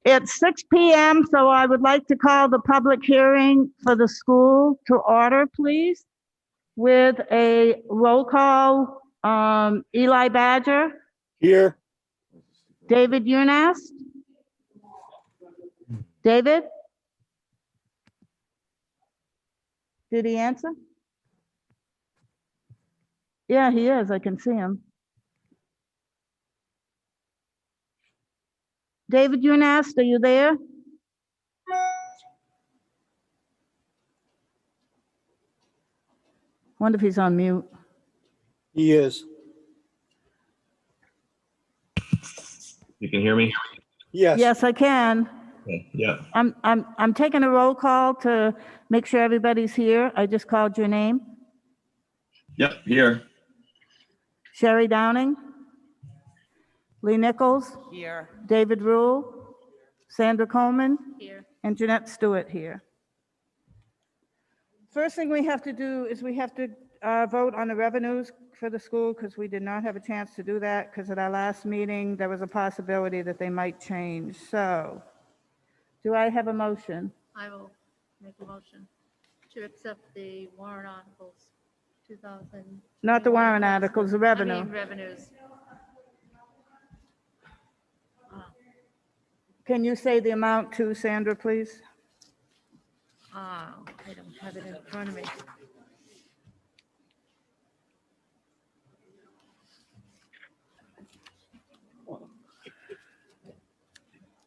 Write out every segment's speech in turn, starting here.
It's 6 p.m., so I would like to call the public hearing for the school to order, please, with a roll call. Eli Badger, Here. David Unas. David? Did he answer? Yeah, he is. I can see him. David Unas, are you there? Wonder if he's on mute. He is. You can hear me? Yes. Yes, I can. Okay, yeah. I'm taking a roll call to make sure everybody's here. I just called your name. Yep, here. Sherry Downing. Lee Nichols. Here. David Rule. Sandra Coleman. Here. And Jeanette Stewart here. First thing we have to do is we have to vote on the revenues for the school because we did not have a chance to do that because at our last meeting, there was a possibility that they might change. So do I have a motion? I will make a motion to accept the warrant articles 2000. Not the warrant articles, the revenue. I mean revenues. Can you say the amount to Sandra, please? I don't have it in front of me.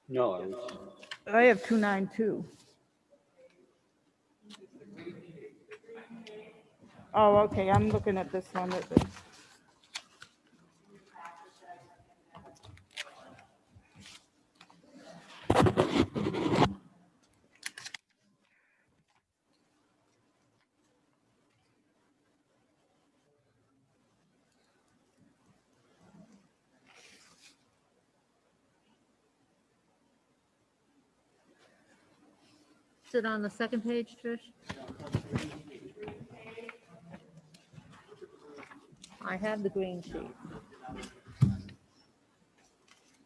No. I have 292. Oh, okay, I'm looking at this one. Is it on the second page, Trish? I have the green sheet.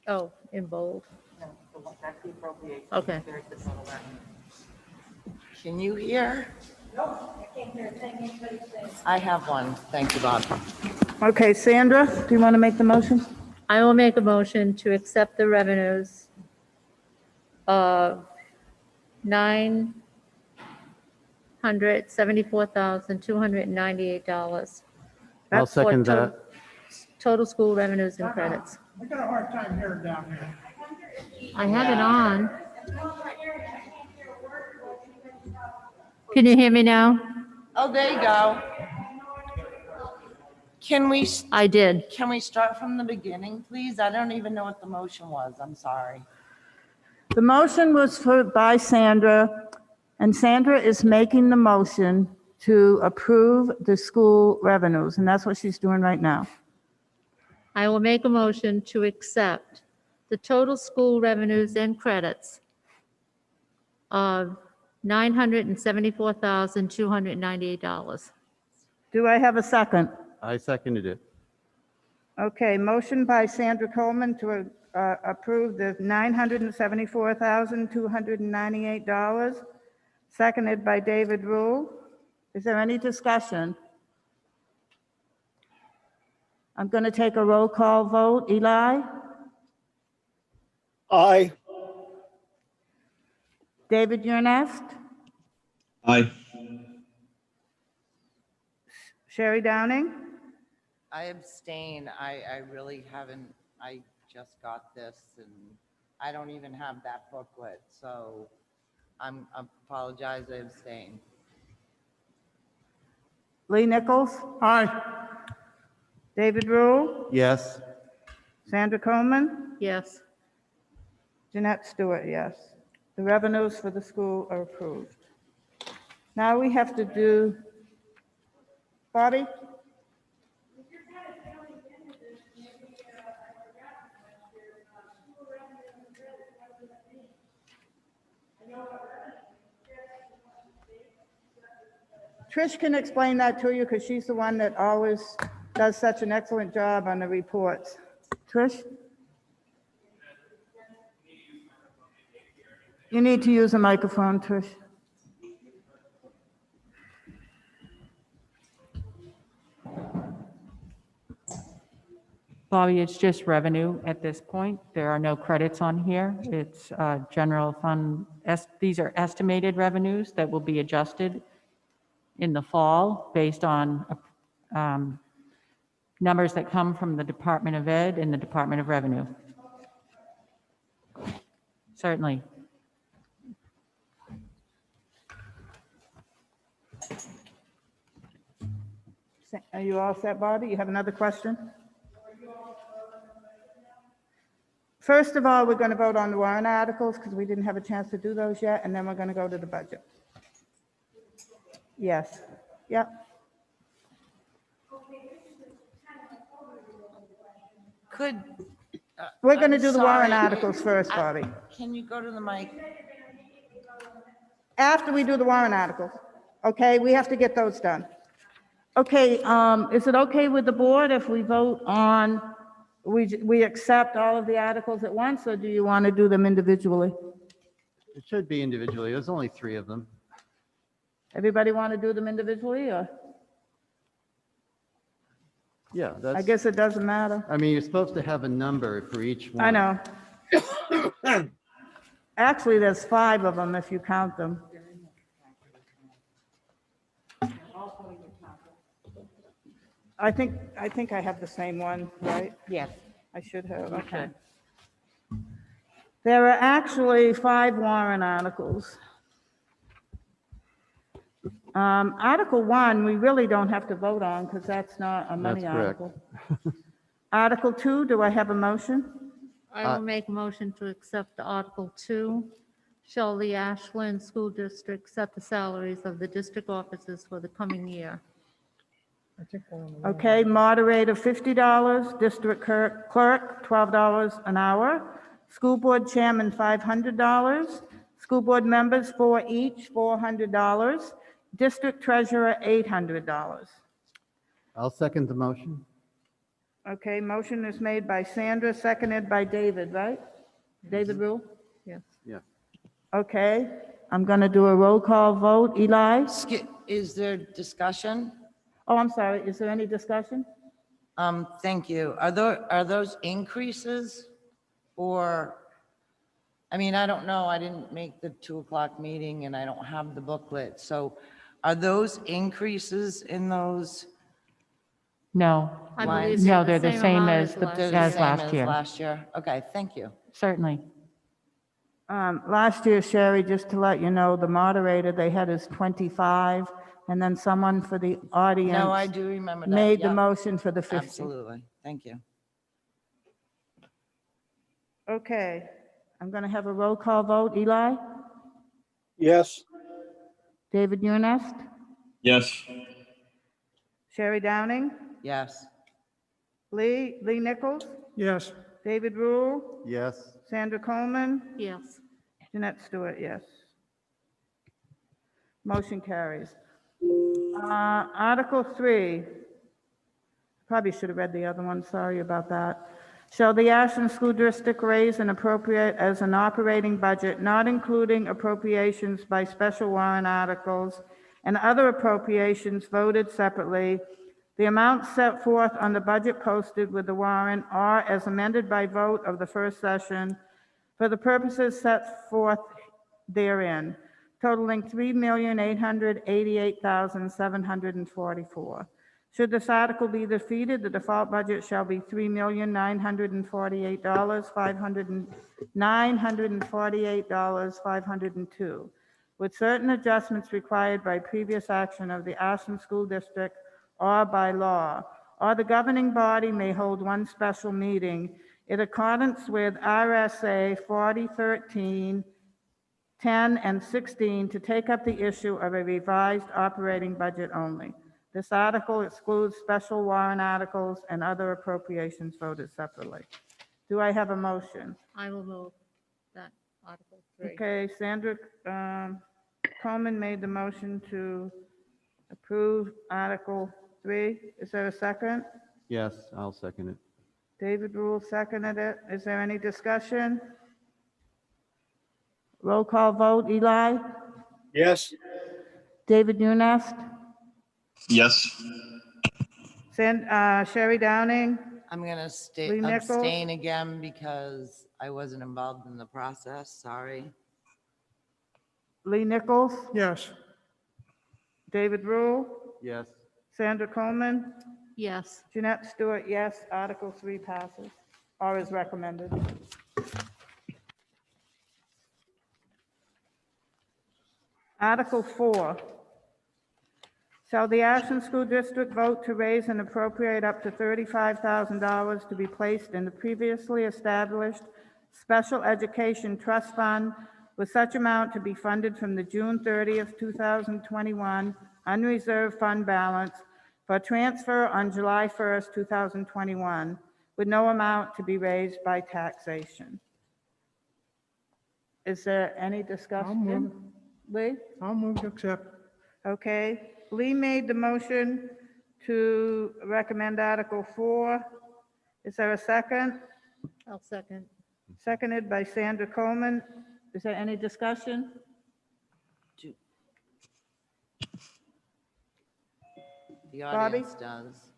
Oh, in bold. Okay. Can you hear? No, I can't hear a thing anybody says. I have one. Thank you, Bob. Okay, Sandra, do you want to make the motion? I will make a motion to accept the revenues of $974,298. I'll That's for second that. Total school revenues and credits. I got a hard time hearing down here. I have it on. Can you hear me now? Oh, there you go. Can we start from the beginning, please? I don't even know what the motion was. I'm sorry. The motion was by Sandra, and Sandra is making the motion to approve the school revenues, and that's what she's doing right now. I will make a motion to accept the total school revenues and credits of $974,298. Do I have a second? I seconded it. Okay, motion by Sandra Coleman to approve the $974,298, seconded by David Rule. Is there any discussion? I'm going to take a roll call vote. Eli? Aye. David Urnest? Aye. Sherry Downing? I abstain. I really haven't, I just got this and I don't even have that booklet. So I apologize, I abstain. Lee Nichols? Aye. David Rule? Yes. Sandra Coleman? Yes. Jeanette Stewart, yes. The revenues for the school are approved. Now we have to do, Bobby? Trish can explain that to you because she's the one that always does such an excellent job on the reports. Trish? You need to use a microphone, Trish. Bobby, it's just revenue at this point. There are no credits on here. It's general fund, these are estimated revenues that will be adjusted in the fall based on numbers that come from the Department of Ed and the Department of Revenue. Certainly. Are you all set, Bobby? You have another question? First of all, we're going to vote on the warrant articles because we didn't have a chance to do those yet, and then we're going to go to the budget. Yes. Yep. Could. We're going to I'm do the warrant sorry. articles first, Bobby. Can you go to the mic? After we do the warrant articles, okay? We have to get those done. Okay, is it okay with the board if we vote on, we accept all of the articles at once, or do you want to do them individually? It should be individually. There's only 3 of them. Everybody want to do them individually, or? Yeah, I that's, guess it doesn't matter. I mean, you're supposed to have a number for each one. I know. Actually, there's 5 of them if you count them. I think I have the same one, right? Yes. I should have, okay. There are actually 5 warrant articles. Article 1, we really don't have to vote on because that's not a money That's correct. article. Article 2, do I have a motion? I will make a motion to accept Article 2. Shall the Ashland School District set the salaries of the district officers for the coming year? Okay, moderator $50, district clerk $12 an hour, school board chairman $500, school board members 4 each, $400, district treasurer $800. I'll second the motion. Okay, motion is made by Sandra, seconded by David, right? David Rule? Yes. Yeah. Okay, I'm going to do a roll call vote. Eli? Is there discussion? Oh, I'm sorry, is there any discussion? Thank you. Are those increases or, I mean, I don't know. I didn't make the 2 o'clock meeting and I don't have the booklet. So are those increases in those? No, I Lines. believe no, they're the same amount as last They're the, the as same last year. Last year? Okay, thank you. Certainly. Last year, Sherry, just to let you know, the moderator they had is 25, and then someone for the audience No, I do remember that. made the Yep, motion for the 50. absolutely. Thank you. Okay, I'm going to have a roll call vote. Eli? Yes. David Unest? Yes. Sherry Downing? Yes. Lee Nichols? Yes. David Rule? Yes. Sandra Coleman? Yes. Jeanette Stewart, yes. Motion carries. Article 3. Probably should have read the other one, sorry about that. Shall the Ashland School District raise and appropriate as an operating budget, not including appropriations by special warrant articles and other appropriations voted separately, the amounts set forth on the budget posted with the warrant are as amended by vote of the first session for the purposes set forth therein, totaling $3,888,744. Should this article be defeated, the default budget shall be $3,948,502, with certain adjustments required by previous action of the Ashland School District or by law, or the governing body may hold one special meeting in accordance with RSA 4013, 10, and 16 to take up the issue of a revised operating budget only. This article excludes special warrant articles and other appropriations voted separately. Do I have a motion? I will move that Article 3. Okay, Sandra Coleman made the motion to approve Article 3. Is there a second? Yes, I'll second it. David Rule seconded it. Is there any discussion? Roll call vote, Eli? Yes. David Nunez? Yes. Sherry Downing? I'm going to Lee Nichols? abstain again because I wasn't involved in the process. Sorry. Lee Nichols? Yes. David Rule? Yes. Sandra Coleman? Yes. Jeanette Stewart, yes. Article 3 passes, or is recommended. Article 4. Shall the Ashland School District vote to raise and appropriate up to $35,000 to be placed in the previously established Special Education Trust Fund, with such amount to be funded from the June 30th, 2021 unreserved fund balance for transfer on July 1st, 2021, with no amount to be raised by taxation? Is there any discussion? Lee? I'll move to accept. Okay, Lee made the motion to recommend Article 4. Is there a second? I'll second. Seconded by Sandra Coleman. Is there any discussion? The Bobby? audience does.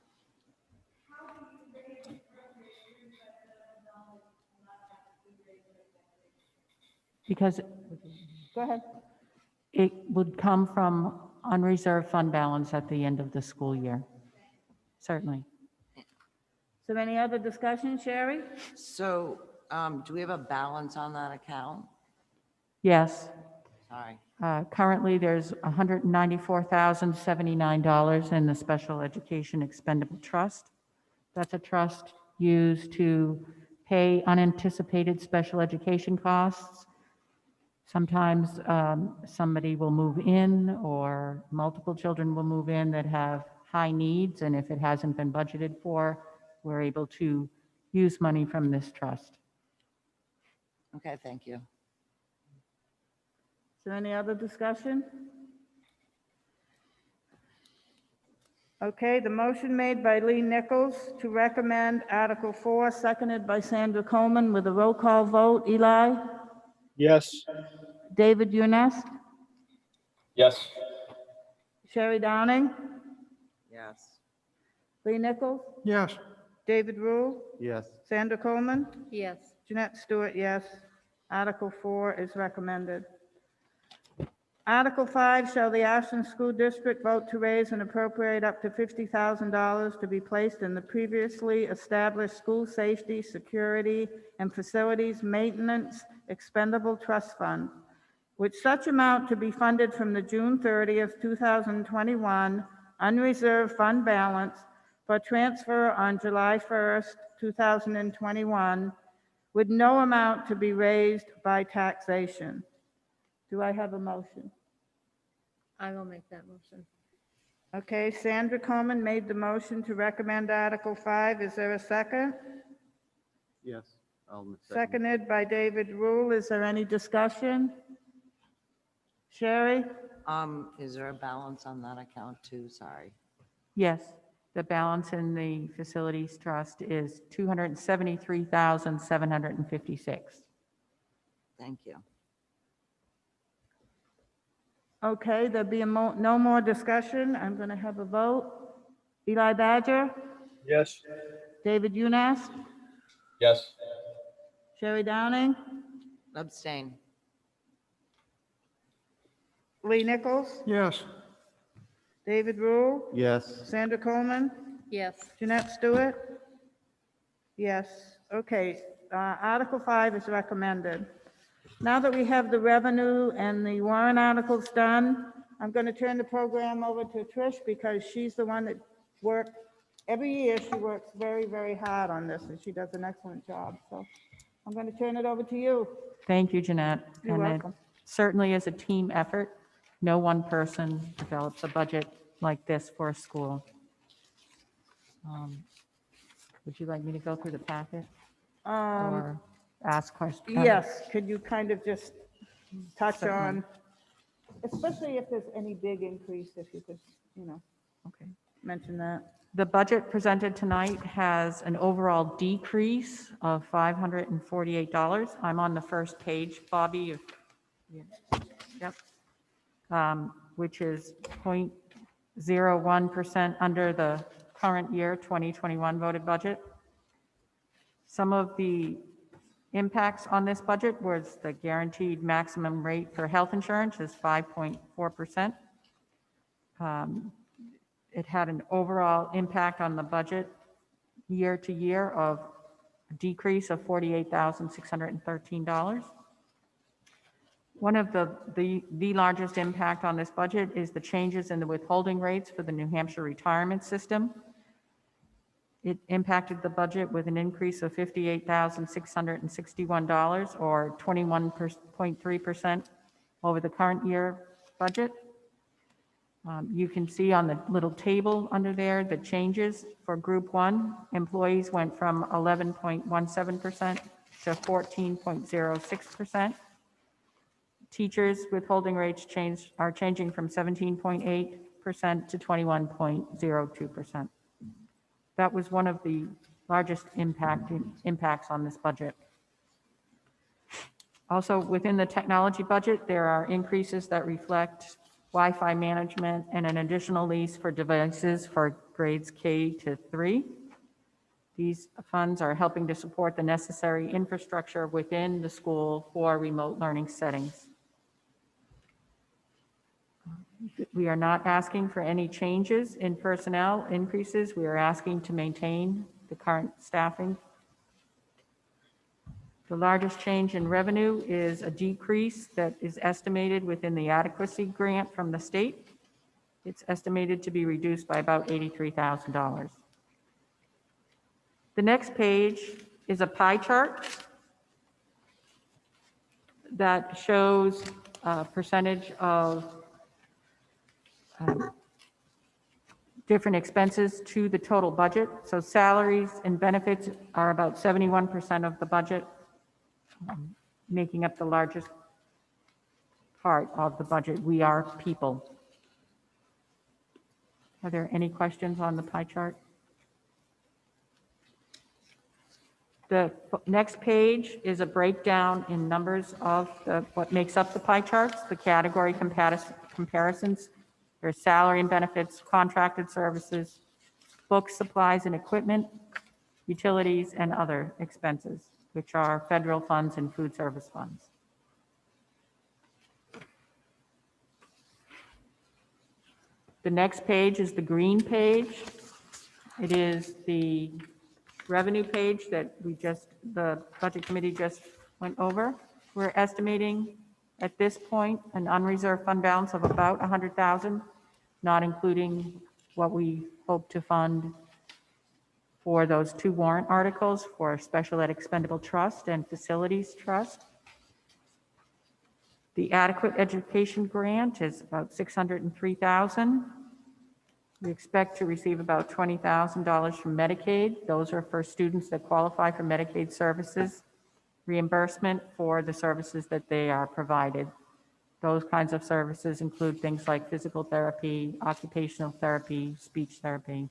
Because Go ahead. it would come from unreserved fund balance at the end of the school year. Certainly. Is there any other discussion, Sherry? So do we have a balance on that account? Yes. Sorry. Currently, there's $194,079 in the Special Education Expendable Trust. That's a trust used to pay unanticipated special education costs. Sometimes somebody will move in, or multiple children will move in that have high needs, and if it hasn't been budgeted for, we're able to use money from this trust. Okay, thank you. Is there any other discussion? Okay, the motion made by Lee Nichols to recommend Article 4, seconded by Sandra Coleman, with a roll call vote. Eli? Yes. David Nunez? Yes. Sherry Downing? Yes. Lee Nichols? Yes. David Rule? Yes. Sandra Coleman? Yes. Jeanette Stewart, yes. Article 4 is recommended. Article 5, shall the Ashland School District vote to raise and appropriate up to $50,000 to be placed in the previously established School Safety, Security, and Facilities Maintenance Expendable Trust Fund, with such amount to be funded from the June 30th, 2021 unreserved fund balance for transfer on July 1st, 2021, with no amount to be raised by taxation. Do I have a motion? I will make that motion. Okay, Sandra Coleman made the motion to recommend Article 5. Is there a second? Yes. I'll second. Seconded by David Rule. Is there any discussion? Sherry? Is there a balance on that account too? Sorry. Yes, the balance in the Facilities Trust is $273,756. Thank you. Okay, there'll be no more discussion. I'm going to have a vote. Eli Badger? Yes. David Nunez? Yes. Sherry Downing? Abstain. Lee Nichols? Yes. David Rule? Yes. Sandra Coleman? Yes. Jeanette Stewart? Yes. Okay, Article 5 is recommended. Now that we have the revenue and the warrant articles done, I'm going to turn the program over to Trish, because she's the one that worked, every year she works very, very hard on this, and she does an excellent job. So I'm going to turn it over to you. Thank you, Jeanette. You're And it welcome. certainly is a team effort. No one person develops a budget like this for a school. Would you like me to go through the packet or ask questions? Yes, could you kind of just touch Certainly. on, especially if there's any big increase, if you could, Okay. mention that. The budget presented tonight has an overall decrease of $548. I'm on the first page. Bobby, if Yeah. Yep. Which is 0.01% under the current year 2021 voted budget. Some of the impacts on this budget was the guaranteed maximum rate for health insurance is 5.4%. It had an overall impact on the budget year to year of a decrease of $48,613. One of the largest impact on this budget is the changes in the withholding rates for the New Hampshire retirement system. It impacted the budget with an increase of $58,661 or 21.3% over the current year budget. You can see on the little table under there, the changes for Group 1. Employees went from 11.17% to 14.06%. Teachers withholding rates are changing from 17.8% to 21.02%. That was one of the largest impacts on this budget. Also, within the technology budget, there are increases that reflect Wi-Fi management and an additional lease for devices for grades K to 3. These funds are helping to support the necessary infrastructure within the school for remote learning settings. We are not asking for any changes in personnel increases. We are asking to maintain the current staffing. The largest change in revenue is a decrease that is estimated within the adequacy grant from the state. It's estimated to be reduced by about $83,000. The next page is a pie chart that shows a percentage of different expenses to the total budget. So salaries and benefits are about 71% of the budget, making up the largest part of the budget. We are people. Are there any questions on the pie chart? The next page is a breakdown in numbers of what makes up the pie charts, the category comparisons. There's salary and benefits, contracted services, books, supplies, and equipment, utilities, and other expenses, which are federal funds and food service funds. The next page is the green page. It is the revenue page that the Budget Committee just went over. We're estimating at this point an unreserved fund balance of about $100,000, not including what we hope to fund for those 2 warrant articles for Special Ed Expendable Trust and Facilities Trust. The Adequate Education Grant is about $603,000. We expect to receive about $20,000 from Medicaid. Those are for students that qualify for Medicaid services, reimbursement for the services that they are provided. Those kinds of services include things like physical therapy, occupational therapy, speech therapy.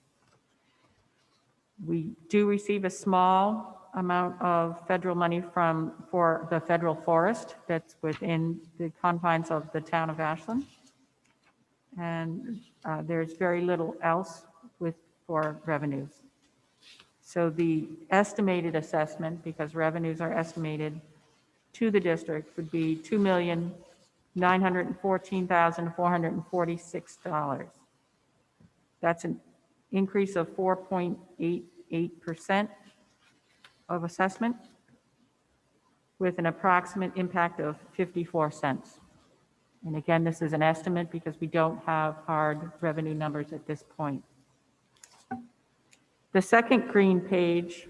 We do receive a small amount of federal money for the federal forest that's within the confines of the town of Ashland. And there's very little else for revenues. So the estimated assessment, because revenues are estimated to the district, would be $2,914,446. That's an increase of 4.88% of assessment with an approximate impact of 54 cents. And again, this is an estimate because we don't have hard revenue numbers at this point. The second green page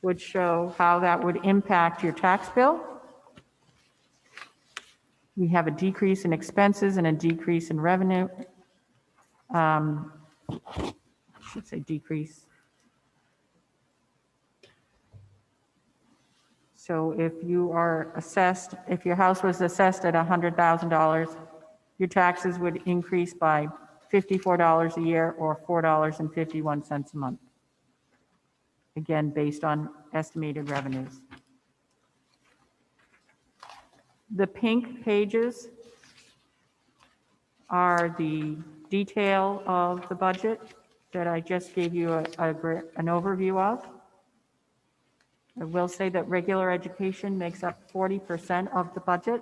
would show how that would impact your tax bill. We have a decrease in expenses and a decrease in revenue. I should say decrease. So if you are assessed, if your house was assessed at $100,000, your taxes would increase by $54 a year or $4.51 a month. Again, based on estimated revenues. The pink pages are the detail of the budget that I just gave you an overview of. I will say that regular education makes up 40% of the budget.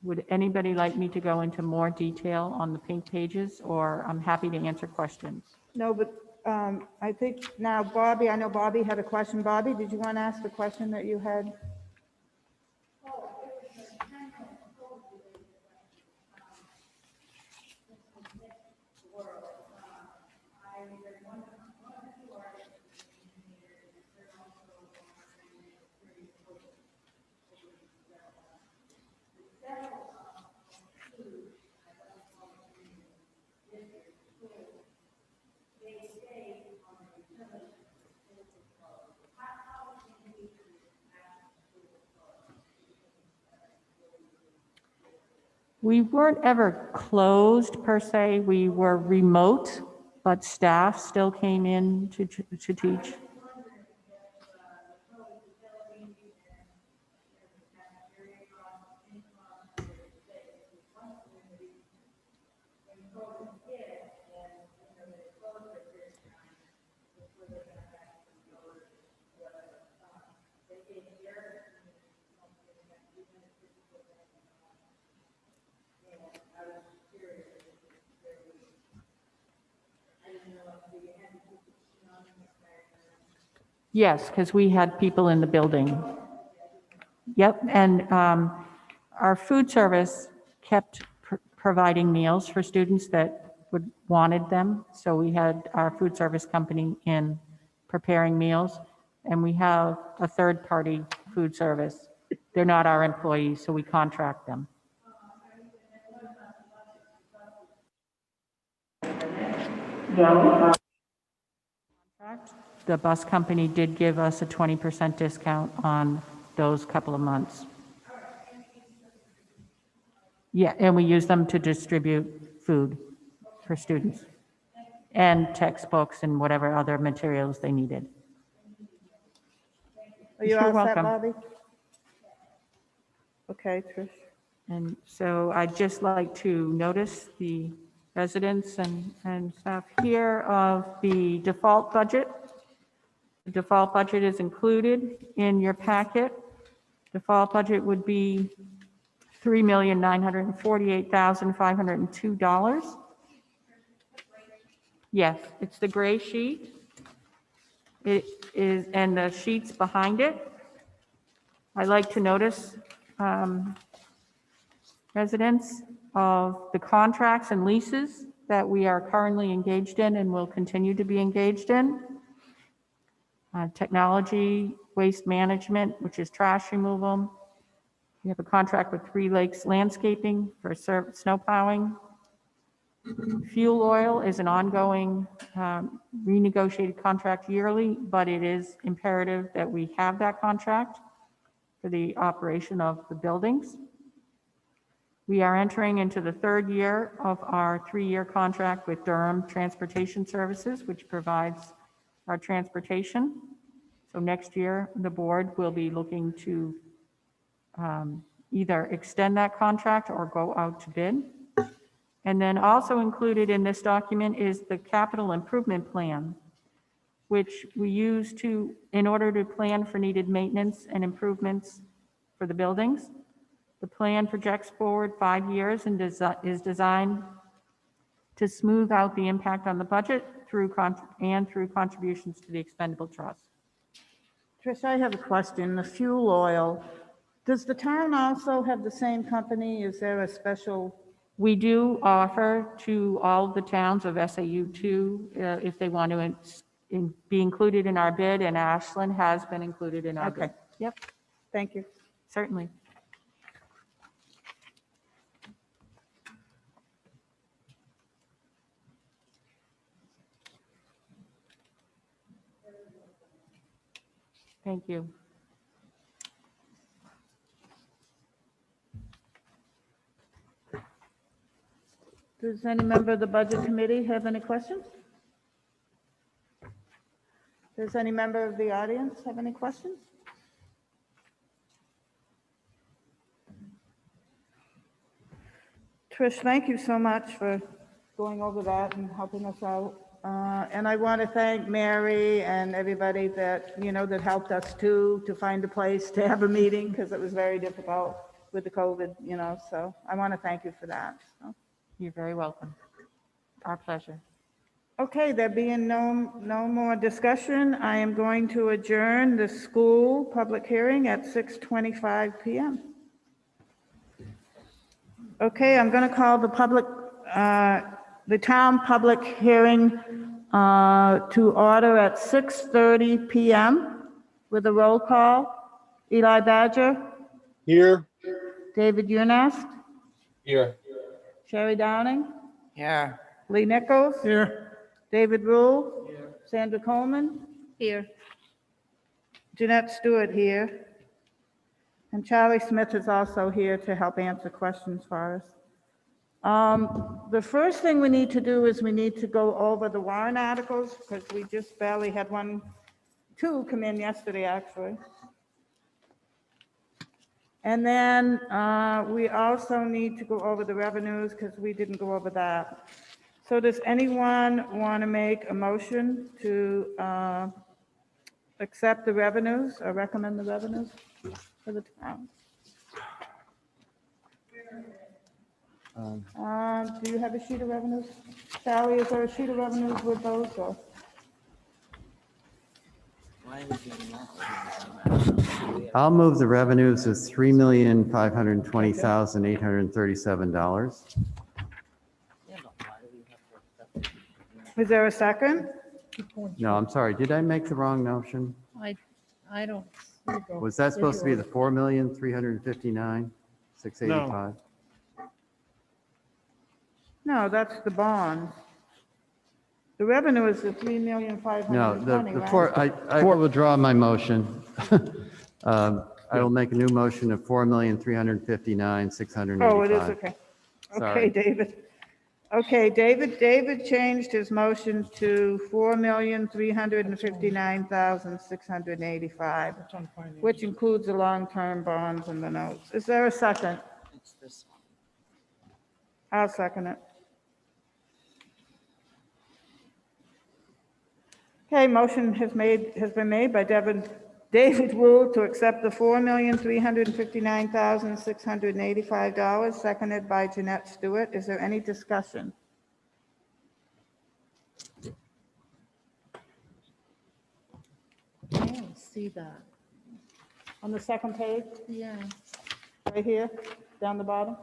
Would anybody like me to go into more detail on the pink pages, or I'm happy to answer questions? No, but I think now Bobby, I know Bobby had a question. Bobby, did you want to ask the question that you had? We weren't ever closed per se. We were remote, but staff still came in to teach. Yes, because we had people in the building. Yep, and our food service kept providing meals for students that wanted them. So we had our food service company in preparing meals, and we have a third-party food service. They're not our employees, so we contract them. The bus company did give us a 20% discount on those couple of months. Yeah, and we use them to distribute food for students and textbooks and whatever other materials they needed. Are you You're all set, welcome. Bobby? Okay, Trish. And so I'd just like to notice the residents and staff here of the default budget. The default budget is included in your packet. Default budget would be $3,948,502. Yes, it's the gray sheet. It is, and the sheets behind it. I like to notice residents of the contracts and leases that we are currently engaged in and will continue to be engaged in. Technology, waste management, which is trash removal. We have a contract with 3 Lakes Landscaping for snow plowing. Fuel oil is an ongoing renegotiated contract yearly, but it is imperative that we have that contract for the operation of the buildings. We are entering into the 3rd year of our 3-year contract with Durham Transportation Services, which provides our transportation. So next year, the board will be looking to either extend that contract or go out to bid. And then also included in this document is the capital improvement plan, which we use in order to plan for needed maintenance and improvements for the buildings. The plan projects forward 5 years and is designed to smooth out the impact on the budget through contributions to the expendable trust. Trish, I have a question. The fuel oil, does the town also have the same company? Is there a special? We do offer to all the towns of SAU2 if they want to be included in our bid, and Ashland has been included in our bid. Okay. Yep, Thank you. certainly. Thank you. Does any member of the Budget Committee have any questions? Does any member of the audience have any questions? Trish, thank you so much for going over that and helping us out. And I want to thank Mary and everybody that, that helped us too, to find a place to have a meeting, because it was very difficult with the COVID, so I want to thank you for that. So. You're very welcome. Our pleasure. Okay, there being no more discussion, I am going to adjourn the school public hearing at 6:25 PM. Okay, I'm going to call the town public hearing to order at 6:30 PM with a roll call. Eli Badger, Here. David Unast, Here. Sherry Downing, Here. Lee Nichols, Here. David Rule, Sandra Coleman, Here. Jeanette Stewart here, and Charlie Smith is also here to help answer questions for us. The first thing we need to do is we need to go over the warrant articles, because we just barely had two come in yesterday, actually. And then we also need to go over the revenues, because we didn't go over that. So does anyone want to make a motion to accept the revenues or recommend the revenues for the town? Do you have a sheet of revenues? Sally, is there a sheet of revenues with those, or? I'll move the revenues of $3,520,837. Is there a second? No, I'm sorry. Did I make the wrong motion? I don't. Was that supposed to be the 4,359,685? No, that's the bonds. The revenue is the 3,520,000, No, right? I will withdraw my motion. I will make a new motion of 4,359,685. Oh, it is, okay. Sorry. Okay, David. Okay, David changed his motion to 4,359,685, It's on finance. which includes the long-term bonds and the notes. Is there a second? It's this one. I'll second it. Okay, motion has been made by David Wu to accept the $4,359,685, seconded by Jeanette Stewart. Is there any discussion? I don't see that. On the second page, Yeah, right here, down the bottom,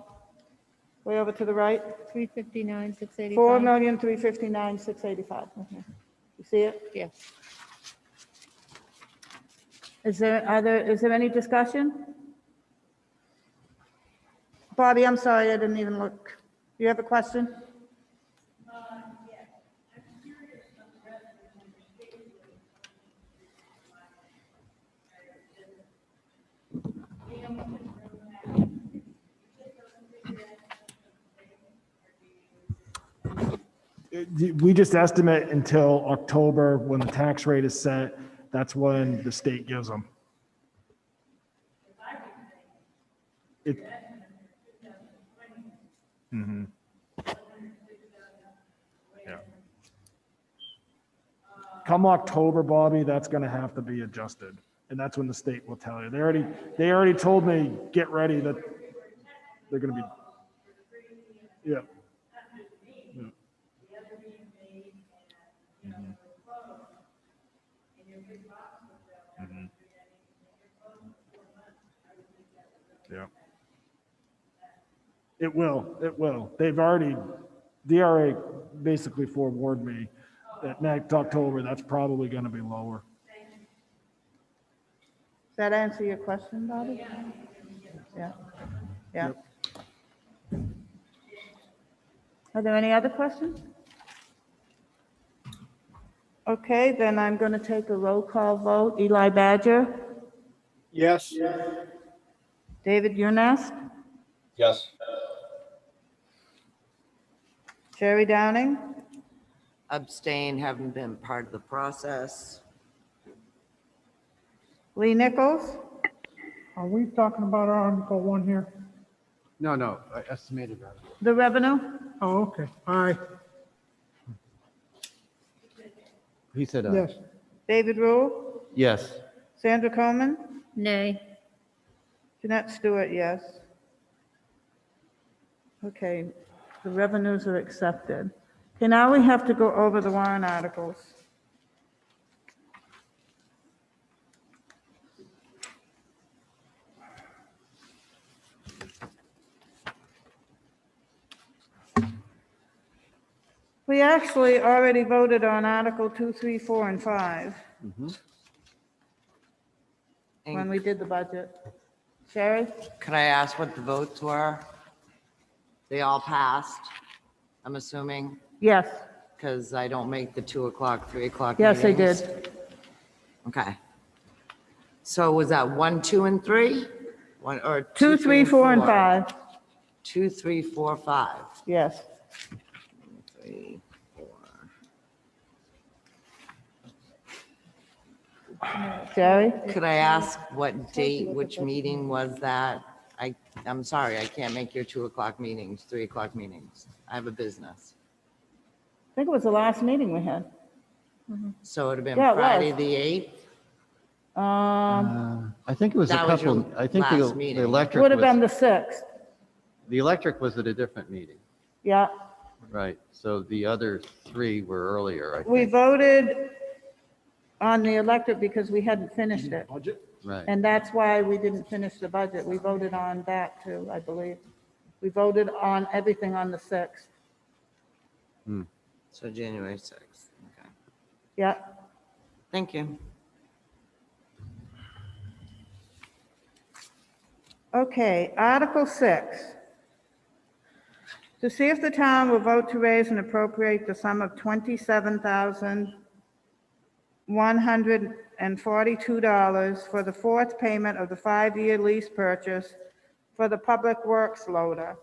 way over to the right, 359, 685. 4,359,685. Okay. You see it? Yes. Is there any discussion? Bobby, I'm sorry, I didn't even look. You have a question? We just estimate until October, when the tax rate is set. That's when the state gives them. Mhm. Yeah. Come October, Bobby, that's going to have to be adjusted. And that's when the state will tell you. They already told me, get ready, that they're going to be. Yeah. Yeah. It will. DRA basically forewarned me that next October, that's probably going to be lower. Does that answer your question, Bobby? Yeah. Yeah. Are there any other questions? Okay, then I'm going to take a roll call vote. Eli Badger, Yes. David Unast, Yes. Sherry Downing, Abstain, haven't been part of the process. Lee Nichols, Are we talking about Article 1 here? No, estimated revenue. the revenue. Oh, okay. Aye. He said aye. Yes. David Rule, Yes. Sandra Coleman, Nay. Jeanette Stewart, yes. Okay, the revenues are accepted. Okay, now we have to go over the warrant articles. We actually already voted on Article 2, 3, 4, and 5 when we did the budget. Sherry? Could I ask what the votes were? They all passed, I'm assuming, Yes, because I don't make the 2 o'clock, 3 o'clock yes, they meetings. did. Okay. So was that 1, 2, and 3? One, or 2, 3, 4, and 5, 2, 3, 4, 5. yes. 3, 4. Sherry? Could I ask what date, which meeting was that? I'm sorry, I can't make your 2 o'clock meetings, 3 o'clock meetings. I have a business. I think it was the last meeting we had. So it'd have been Yeah, it was. Friday, the 8th? I think it was a That was your couple, I think last the meeting. electric Would have been was, the 6th, the electric was at a different meeting, yeah. right? So the other three were earlier, I We think, voted on the electric because we hadn't finished it. right? And that's why we didn't finish the budget. We voted on that too, I believe. We voted on everything on the 6th. So January 6th. Okay. Yeah. Thank you. Okay, Article 6. To see if the town will vote to raise and appropriate the sum of $27,142 for the fourth payment of the 5-year lease purchase for the Public Works loader.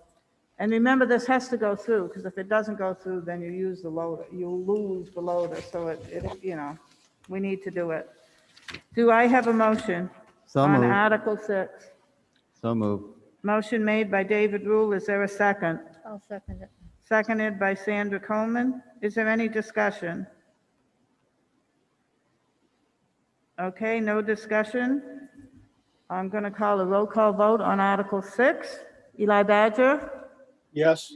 And remember, this has to go through, because if it doesn't go through, then you use the loader, you lose the loader, so we need to do it. Do I have a motion So on moved. Article 6? So moved. Motion made by David Rule, is there a second? I'll second it. Seconded by Sandra Coleman. Is there any discussion? Okay, no discussion. I'm going to call a roll call vote on Article 6. Eli Badger, Yes.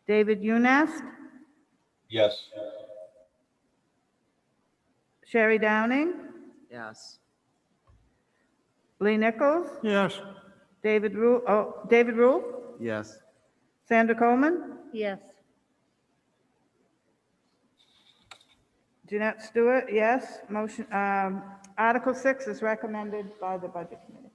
David Unest, Yes. Sherry Downing, Yes. Lee Nichols, Yes. David Rule, Yes. Sandra Coleman, Yes. Jeanette Stewart, yes. Motion, Article 6 is recommended by the Budget Committee.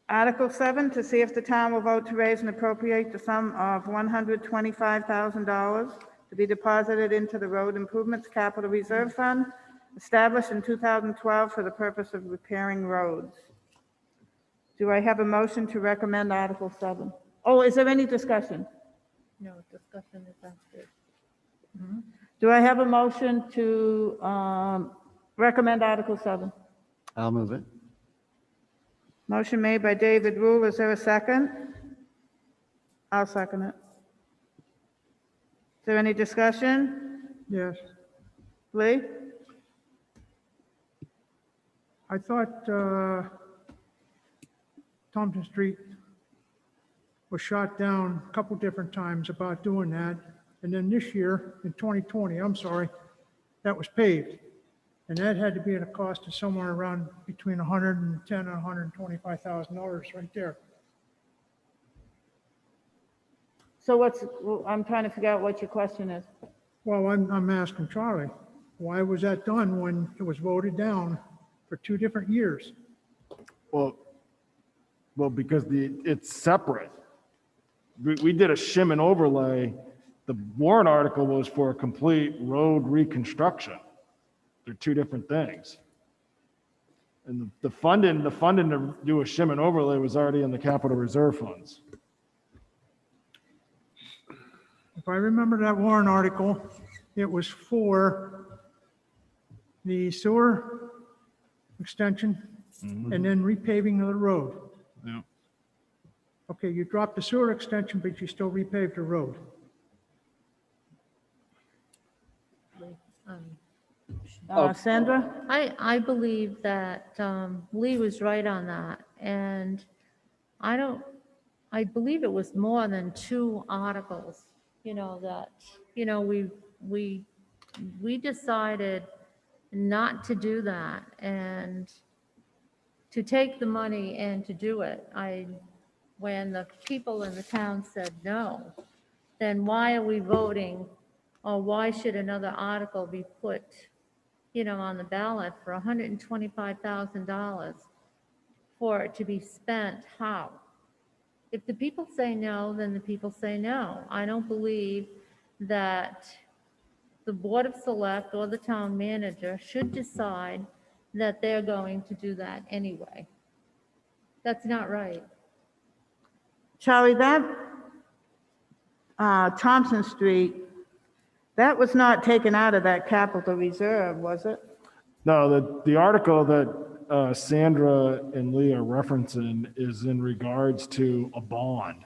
Article 7, to see if the town will vote to raise and appropriate the sum of $125,000 to be deposited into the Road Improvements Capital Reserve Fund, established in 2012 for the purpose of repairing roads. Do I have a motion to recommend Article 7? Oh, is there any discussion? No, discussion is after. Do I have a motion to recommend Article 7? I'll move it. Motion made by David Rule. Is there a second? I'll second it. Is there any discussion? Yes. Lee? I thought Thompson Street was shot down a couple different times about doing that. And then this year, in 2020, that was paved. And that had to be at a cost of somewhere around between $110,000 and $125,000 right there. So I'm trying to figure out what your question is. Well, I'm asking Charlie, why was that done when it was voted down for 2 different years? Well, because it's separate. We did a shim and overlay. The warrant article was for a complete road reconstruction. They're 2 different things. And the funding to do a shim and overlay was already in the capital reserve funds. If I remember that warrant article, it was for the sewer extension and then repaving of the road. Yeah. Okay, you dropped the sewer extension, but you still repaved the road. Sandra? I believe that Lee was right on that, and I believe it was more than 2 articles, that, we decided not to do that, and to take the money and to do it. When the people in the town said no, then why are we voting, or why should another article be put, on the ballot for $125,000 for it to be spent? How? If the people say no, then the people say no. I don't believe that the Board of Select or the town manager should decide that they're going to do that anyway. That's not right. Charlie, that Thompson Street, that was not taken out of that capital reserve, was it? No, the article that Sandra and Lee are referencing is in regards to a bond.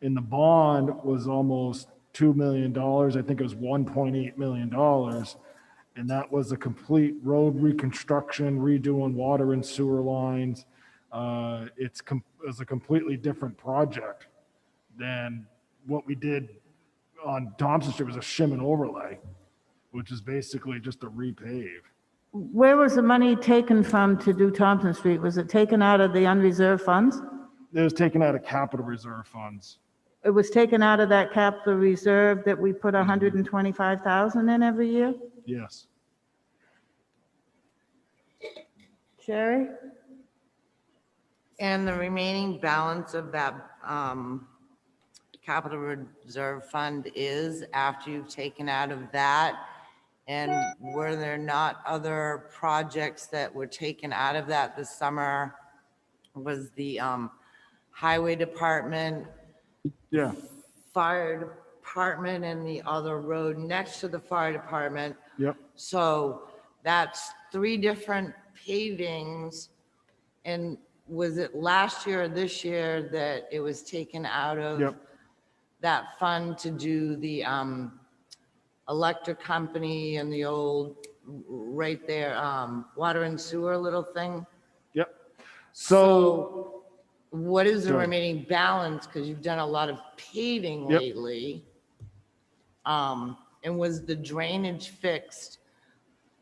And the bond was almost $2 million. I think it was $1.8 million. And that was a complete road reconstruction, redoing water and sewer lines. It was a completely different project than what we did on Thompson Street. It was a shim and overlay, which is basically just a repave. Where was the money taken from to do Thompson Street? Was it taken out of the unreserved funds? It was taken out of capital reserve funds. It was taken out of that capital reserve that we put 125,000 in every year? Yes. Sherry? And the remaining balance of that capital reserve fund is after you've taken out of that? And were there not other projects that were taken out of that this summer? Was the highway department, Yeah. fire department, and the other road next to the fire department? Yep. So that's 3 different pavings. And was it last year or this year that it was taken out of Yep. that fund to do the electric company and the old, right there, water and sewer little thing? Yep. So What is the Sure. remaining balance? Because you've done a lot of paving Yep. lately. And was the drainage fixed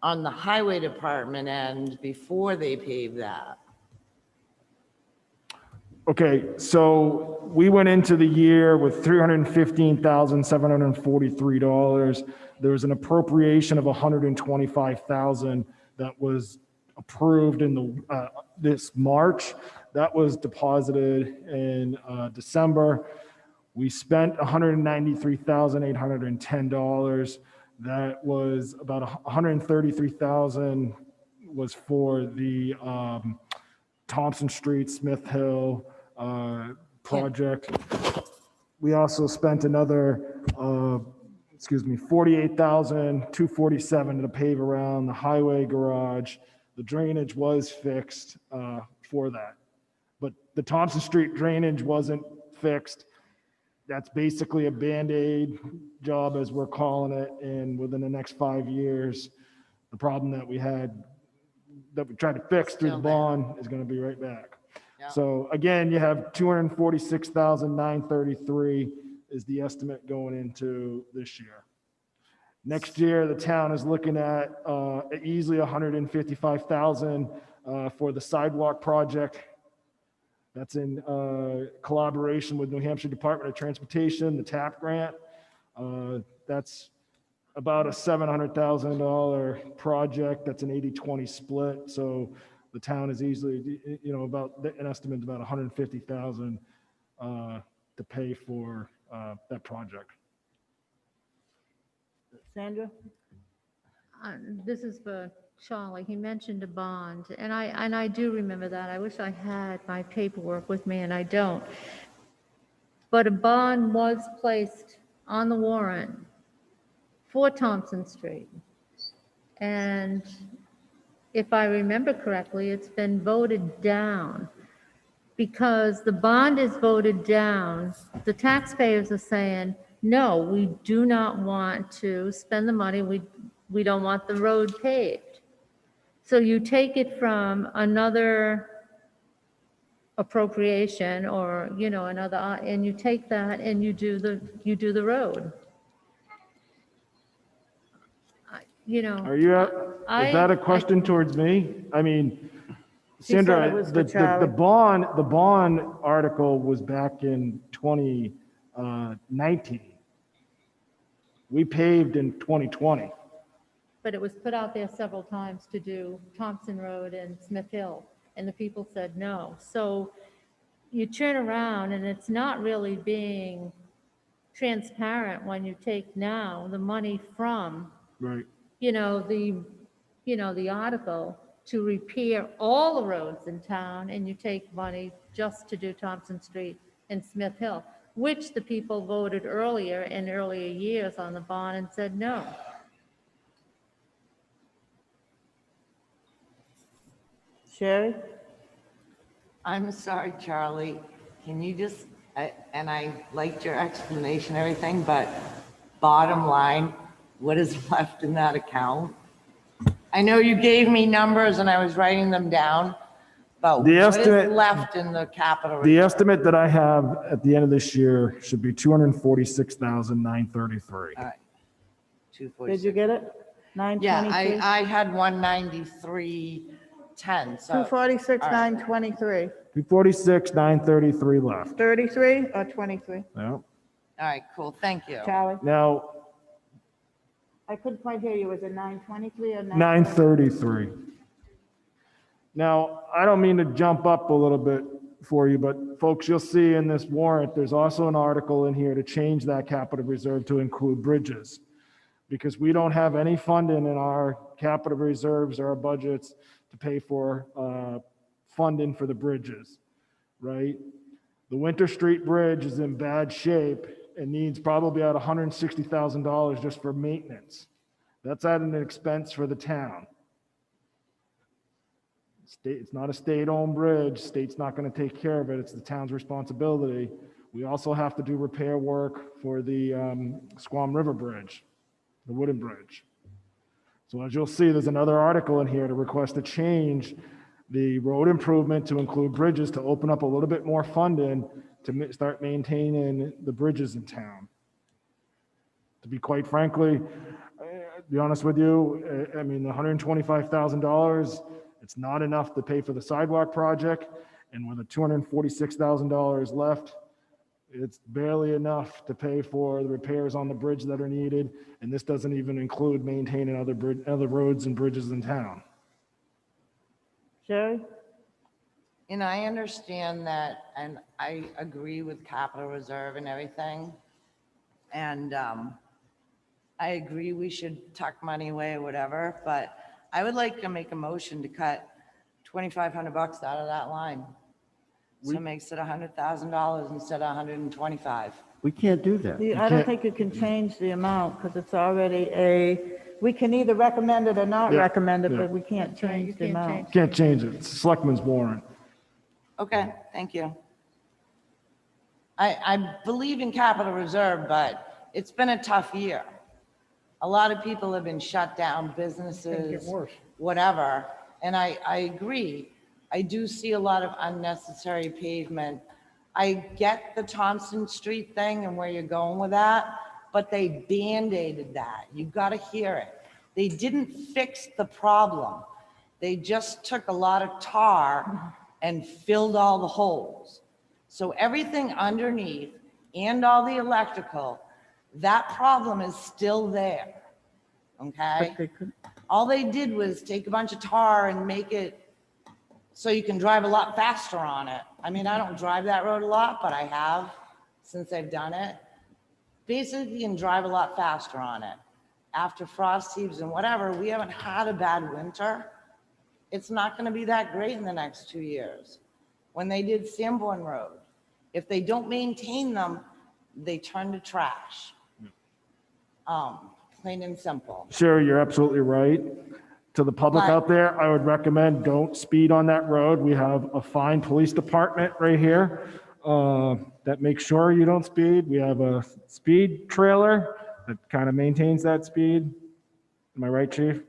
on the highway department end before they paved that? Okay, so we went into the year with $315,743. There was an appropriation of $125,000 that was approved in this March. That was deposited in December. We spent $193,810. That was about $133,000 was for the Thompson Street, Smith Hill project. We also spent another, $48,247 to pave around the highway garage. The drainage was fixed for that. But the Thompson Street drainage wasn't fixed. That's basically a Band-Aid job, as we're calling it. And within the next 5 years, the problem that we had, that we tried to fix through the Still there. bond, is going to be right back. Yeah. So again, you have 246,933 is the estimate going into this year. Next year, the town is looking at easily 155,000 for the sidewalk project. That's in collaboration with New Hampshire Department of Transportation, the TAP grant. That's about a $700,000 project. That's an 80-20 split. So the town is easily, about an estimate about 150,000 to pay for that project. Sandra? This is for Charlie. He mentioned a bond, and I do remember that. I wish I had my paperwork with me, and I don't. But a bond was placed on the warrant for Thompson Street. And if I remember correctly, it's been voted down. Because the bond is voted down, the taxpayers are saying, no, we do not want to spend the money, we don't want the road paved. So you take it from another appropriation or, another, and you take that and you do the road. Are you, is that a question towards me? I mean, She said Sandra, it was for the Charlie. bond article was back in 2019. We paved in 2020. But it was put out there several times to do Thompson Road and Smith Hill, and the people said no. So you turn around and it's not really being transparent when you take now the money from, Right. the article to repair all the roads in town, and you take money just to do Thompson Street and Smith Hill, which the people voted earlier in earlier years on the bond and said no. Sherry? I'm sorry, Charlie. Can you just, and I liked your explanation, and everything, but bottom line, what is left in that account? I know you gave me numbers and I was writing them down, but The what is estimate- left in the capital? The reserve? estimate that I have at the end of this year should be 246,933. All right. Did 246. you get it? Yeah, 923? I had 193.10, so. 246, all right. 923. 246,933 left. 33 or 23? Yeah. All right, cool, thank you. Charlie? Now, I couldn't quite hear you. Was it 923 or 933. Now, I don't mean to jump up a little bit for you, but folks, you'll see in this warrant, there's also an article in here to change that capital reserve to include bridges. Because we don't have any funding in our capital reserves or our budgets to pay for funding for the bridges, right? The Winter Street Bridge is in bad shape and needs probably about $160,000 just for maintenance. That's at an expense for the town. It's not a state-owned bridge. State's not going to take care of it. It's the town's responsibility. We also have to do repair work for the Squam River Bridge, the wooden bridge. So as you'll see, there's another article in here to request a change the road improvement to include bridges to open up a little bit more funding to start maintaining the bridges in town. To be quite frankly, to be honest with you, I mean, the $125,000, it's not enough to pay for the sidewalk project. And with the $246,000 left, it's barely enough to pay for the repairs on the bridge that are needed. And this doesn't even include maintaining other roads and bridges in town. Sherry? And I understand that, and I agree with capital reserve and everything. And I agree we should tuck money away or whatever, but I would like to make a motion to cut $2,500 out of that line. So it makes it $100,000 instead of 125. We can't do that. I don't think you can change the amount because it's already we can either recommend it or not Yeah, recommend it, yeah. but we can't That's right, change you the can't amount. change. Can't change it. It's a selectman's warrant. Okay, thank you. I believe in capital reserve, but it's been a tough year. A lot of people have been shut down, businesses, whatever. And I agree. I do see a lot of unnecessary pavement. I get the Thompson Street thing and where you're going with that, but they Band-Aided that. You got to hear it. They didn't fix the problem. They just took a lot of tar and filled all the holes. So everything underneath and all the electrical, that problem is still there, okay? But they could- All they did was take a bunch of tar and make it so you can drive a lot faster on it. I mean, I don't drive that road a lot, but I have since I've done it. Basically, you can drive a lot faster on it. After frost heaves and whatever, we haven't had a bad winter. It's not going to be that great in the next 2 years. When they did Sanborn Road, if they don't maintain them, they turn to trash. Plain and simple. Sherry, you're absolutely right. to the public But- out there, I would recommend don't speed on that road. We have a fine police department right here that makes sure you don't speed. We have a speed trailer that kind of maintains that speed. Am I right, chief?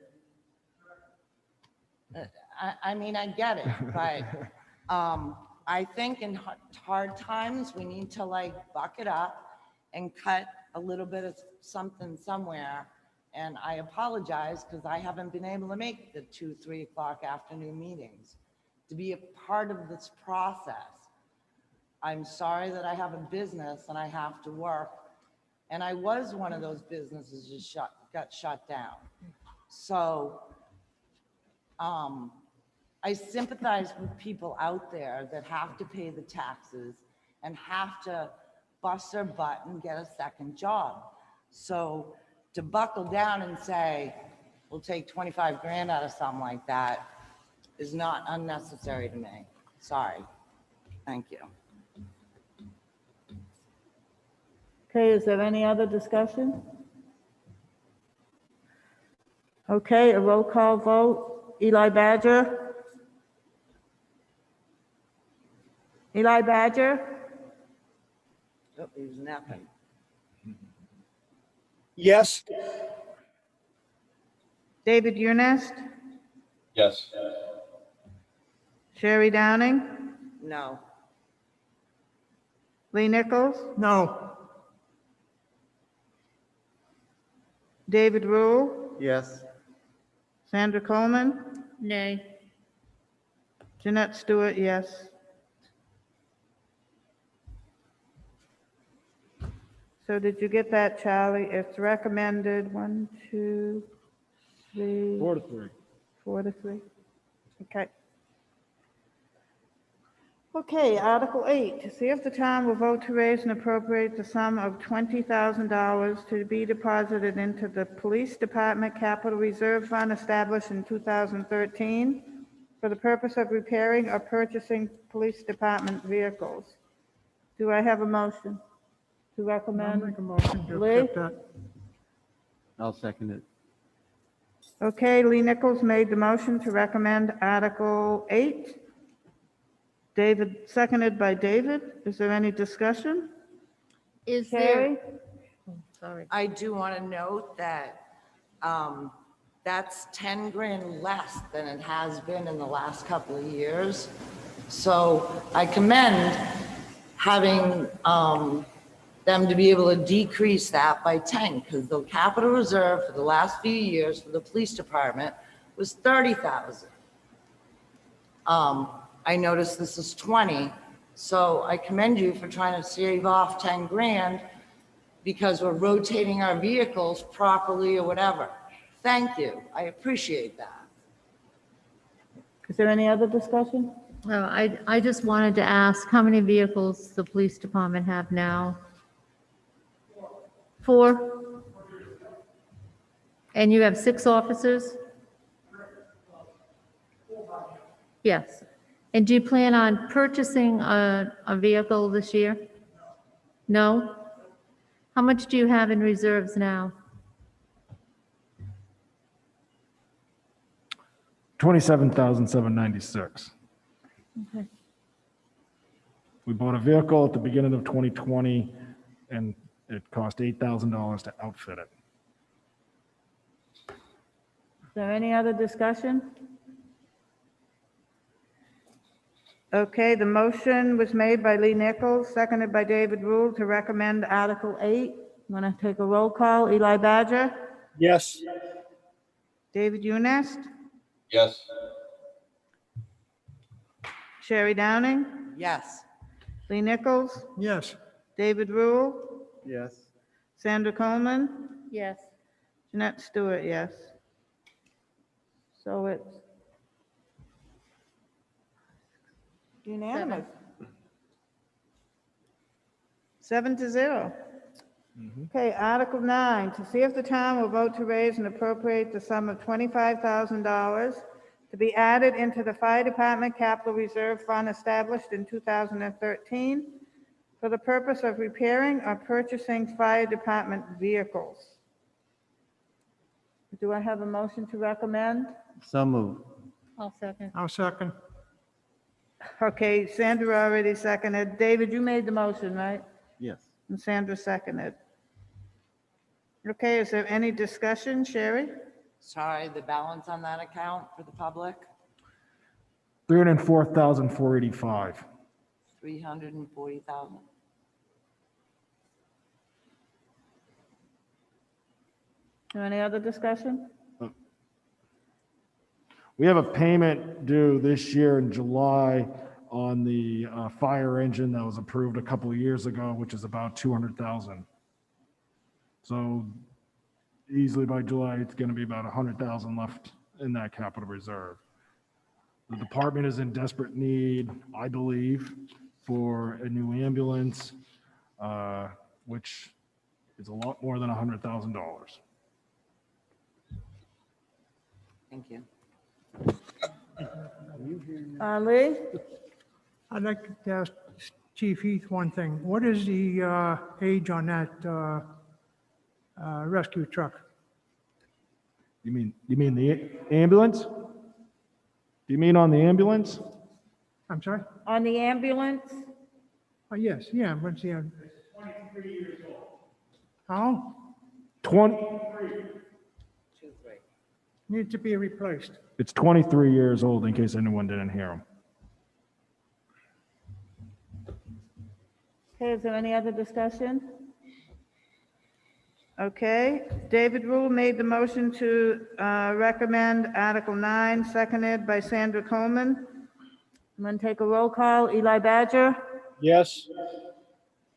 I mean, I get it, but I think in hard times, we need to like buck it up and cut a little bit of something somewhere. And I apologize because I haven't been able to make the 2, 3 o'clock afternoon meetings to be a part of this process. I'm sorry that I have a business and I have to work. And I was one of those businesses that got shut down. So I sympathize with people out there that have to pay the taxes and have to bust their butt and get a second job. So to buckle down and say, we'll take 25 grand out of something like that is not unnecessary to me. Sorry. Thank you. Okay, is there any other discussion? Okay, a roll call vote. Eli Badger? Eli Badger? Oh, he was napping. Yes. David Earnest? Yes. Sherry Downing? No. Lee Nichols? No. David Rule? Yes. Sandra Coleman? Nay. Jeanette Stewart, yes. So did you get that, Charlie? It's recommended 1, 2, 3, 4 to 3. 4 to 3. Okay. Okay, Article 8, to see if the town will vote to raise and appropriate the sum of $20,000 to be deposited into the Police Department Capital Reserve Fund established in 2013 for the purpose of repairing or purchasing police department vehicles. Do I have a motion to I'll recommend? make a motion to Lee? accept that. I'll second it. Okay, Lee Nichols made the motion to recommend Article 8. David, seconded by David. Is there any discussion? Is Sherry? there? Oh, sorry. I do want to note that that's 10 grand less than it has been in the last couple of years. So I commend having them to be able to decrease that by 10, because the capital reserve for the last few years for the police department was 30,000. I noticed this is 20, so I commend you for trying to shave off 10 grand because we're rotating our vehicles properly or whatever. Thank you. I appreciate that. Is there any other discussion? I just wanted to ask how many vehicles the police department have now? 4? And you have 6 officers? Yes. And do you plan on purchasing a vehicle this year? No? How much do you have in reserves now? 27,796. Okay. We bought a vehicle at the beginning of 2020 and it cost $8,000 to outfit it. Is there any other discussion? Okay, the motion was made by Lee Nichols, seconded by David Rule to recommend Article 8. I'm going to take a roll call. Eli Badger? Yes. David Earnest? Yes. Sherry Downing? Yes. Lee Nichols? Yes. David Rule? Yes. Sandra Coleman? Yes. Jeanette Stewart, yes. So it's unanimous. 7-0. Okay, Article 9, to see if the town will vote to raise and appropriate the sum of $25,000 to be added into the Fire Department Capital Reserve Fund established in 2013 for the purpose of repairing or purchasing fire department vehicles. Do I have a motion to recommend? So moved. I'll second. I'll second. Okay, Sandra already seconded. David, you made the motion, right? Yes. And Sandra seconded. Okay, is there any discussion, Sherry? Sorry, the balance on that account for the public, 304,485. 340,000. Any other discussion? We have a payment due this year in July on the fire engine that was approved a couple of years ago, which is about 200,000. So easily by July, it's going to be about 100,000 left in that capital reserve. The department is in desperate need, I believe, for a new ambulance, which is a lot more than $100,000. Thank you. Lee? I'd like to ask Chief Heath one thing. What is the age on that rescue truck? You mean the ambulance? Do you mean on the ambulance? I'm sorry? On the ambulance? Oh, yes, yeah, what's the? 23 years old. How? 20, 2, 3. Needs to be replaced. it's 23 years old in case anyone didn't hear him. Okay, is there any other discussion? Okay, David Rule made the motion to recommend Article 9, seconded by Sandra Coleman. I'm going to take a roll call. Eli Badger, Yes.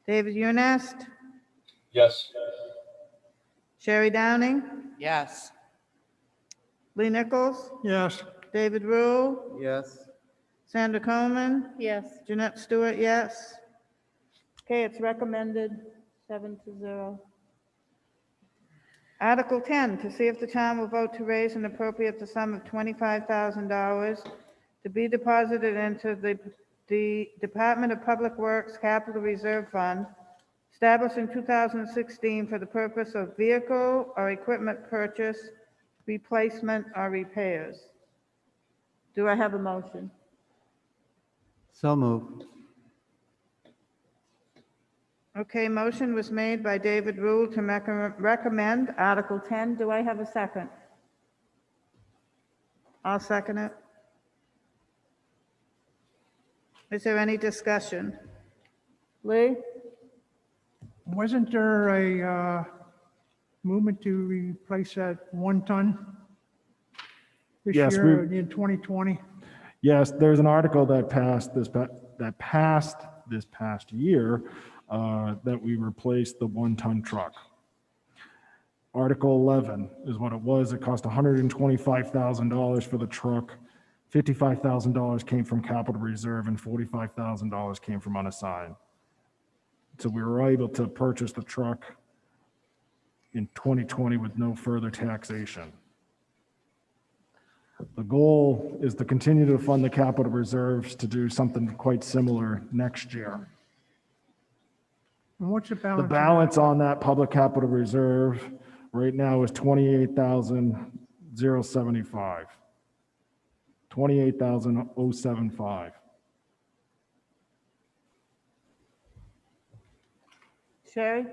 David Unest, Yes. Sherry Downing, Yes. Lee Nichols, Yes, David Rule, Yes. Sandra Coleman, Yes, Jeanette Stewart, yes. Okay, it's recommended 7-0. Article 10, to see if the town will vote to raise and appropriate the sum of $25,000 to be deposited into the Department of Public Works Capital Reserve Fund, established in 2016 for the purpose of vehicle or equipment purchase, replacement, or repairs. Do I have a motion? So moved. Okay, motion was made by David Rule to recommend Article 10. Do I have a second? I'll second it. Is there any discussion? Lee? wasn't there a movement to replace that 1 ton? This Yes, year in 2020? Yes, there's an article that passed this past year that we replaced the 1-ton truck. Article 11 is what it was. It cost $125,000 for the truck. $55,000 came from capital reserve and $45,000 came from unassigned. So we were able to purchase the truck in 2020 with no further taxation. The goal is to continue to fund the capital reserves to do something quite similar next year. And what's the The balance? balance on that public capital reserve right now is $28,075. $28,075. Sherry?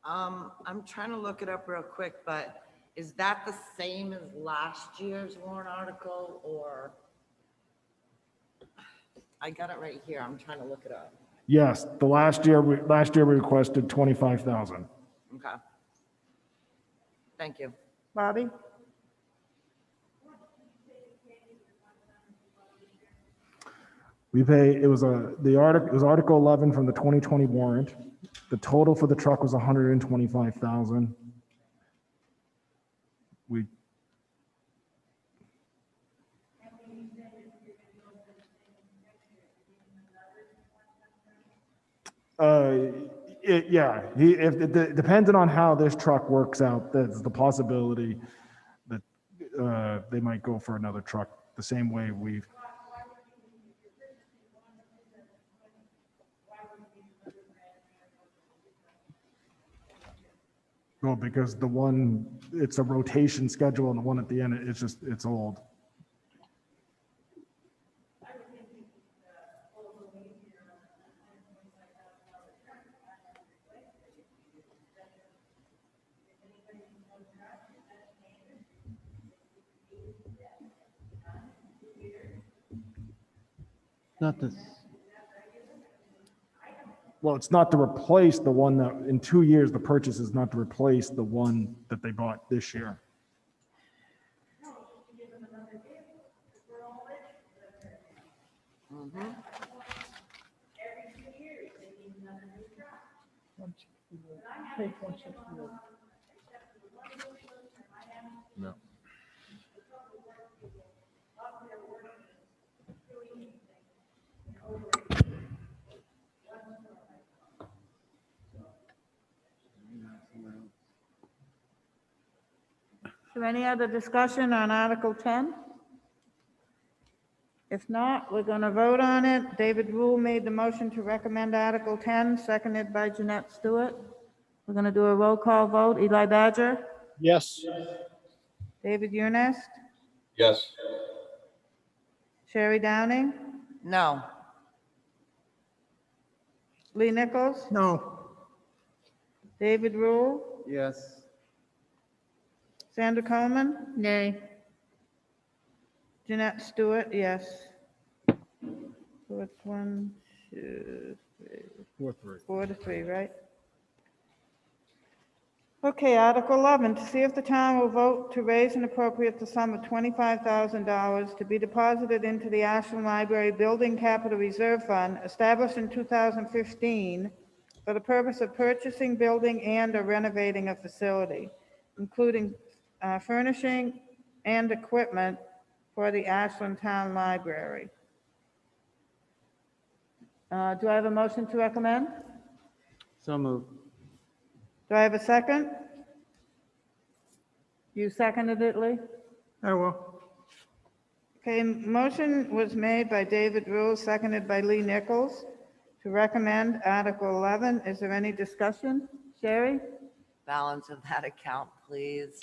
I'm trying to look it up real quick, but is that the same as last year's warrant article, or? I got it right here. I'm trying to look it up. Yes, the last year we requested 25,000. Okay. Thank you. Bobby? We pay, it was Article 11 from the 2020 warrant. The total for the truck was 125,000. We, depending on how this truck works out, there's the possibility that they might go for another truck the same way we've. Well, because the one, it's a rotation schedule and the one at the end, it's old. Not this, Well, it's not to replace the one that, in 2 years, the purchase is not to replace the one that they bought this year. No. Is there any other discussion on Article 10? If not, we're going to vote on it. David Rule made the motion to recommend Article 10, seconded by Jeanette Stewart. We're going to do a roll call vote. Eli Badger, Yes. David Earnest, Yes. Sherry Downing, No. Lee Nichols, No, David Rule, yes. Sandra Coleman, Nay. Jeanette Stewart, yes. So it's 1, 2, 3, 4 to 3, right? Okay, Article 11, to see if the town will vote to raise and appropriate the sum of $25,000 to be deposited into the Ashland Library Building Capital Reserve Fund established in 2015 for the purpose of purchasing, building, and/or renovating a facility, including furnishing and equipment for the Ashland Town Library. Do I have a motion to recommend? So moved. Do I have a second? You seconded it, Lee? I will. Okay, motion was made by David Rule, seconded by Lee Nichols to recommend Article 11. Is there any discussion? Sherry? Balance of that account, please.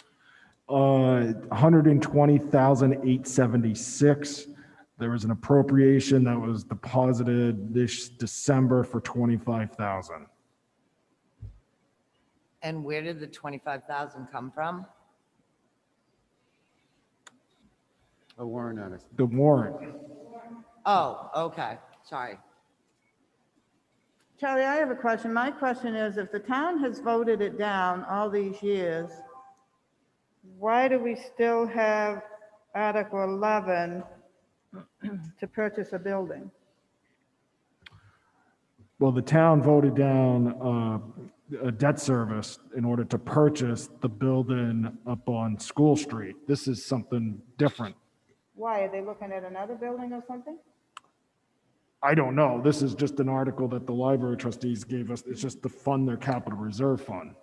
120,876. There was an appropriation that was deposited this December for 25,000. And where did the 25,000 come from? A warrant article. The warrant. Oh, okay, sorry. Charlie, I have a question. My question is, if the town has voted it down all these years, why do we still have Article 11 to purchase a building? Well, the town voted down a debt service in order to purchase the building up on School Street. This is something different. Why, are they looking at another building or something? I don't know. This is just an article that the library trustees gave us. It's just to fund their capital reserve fund.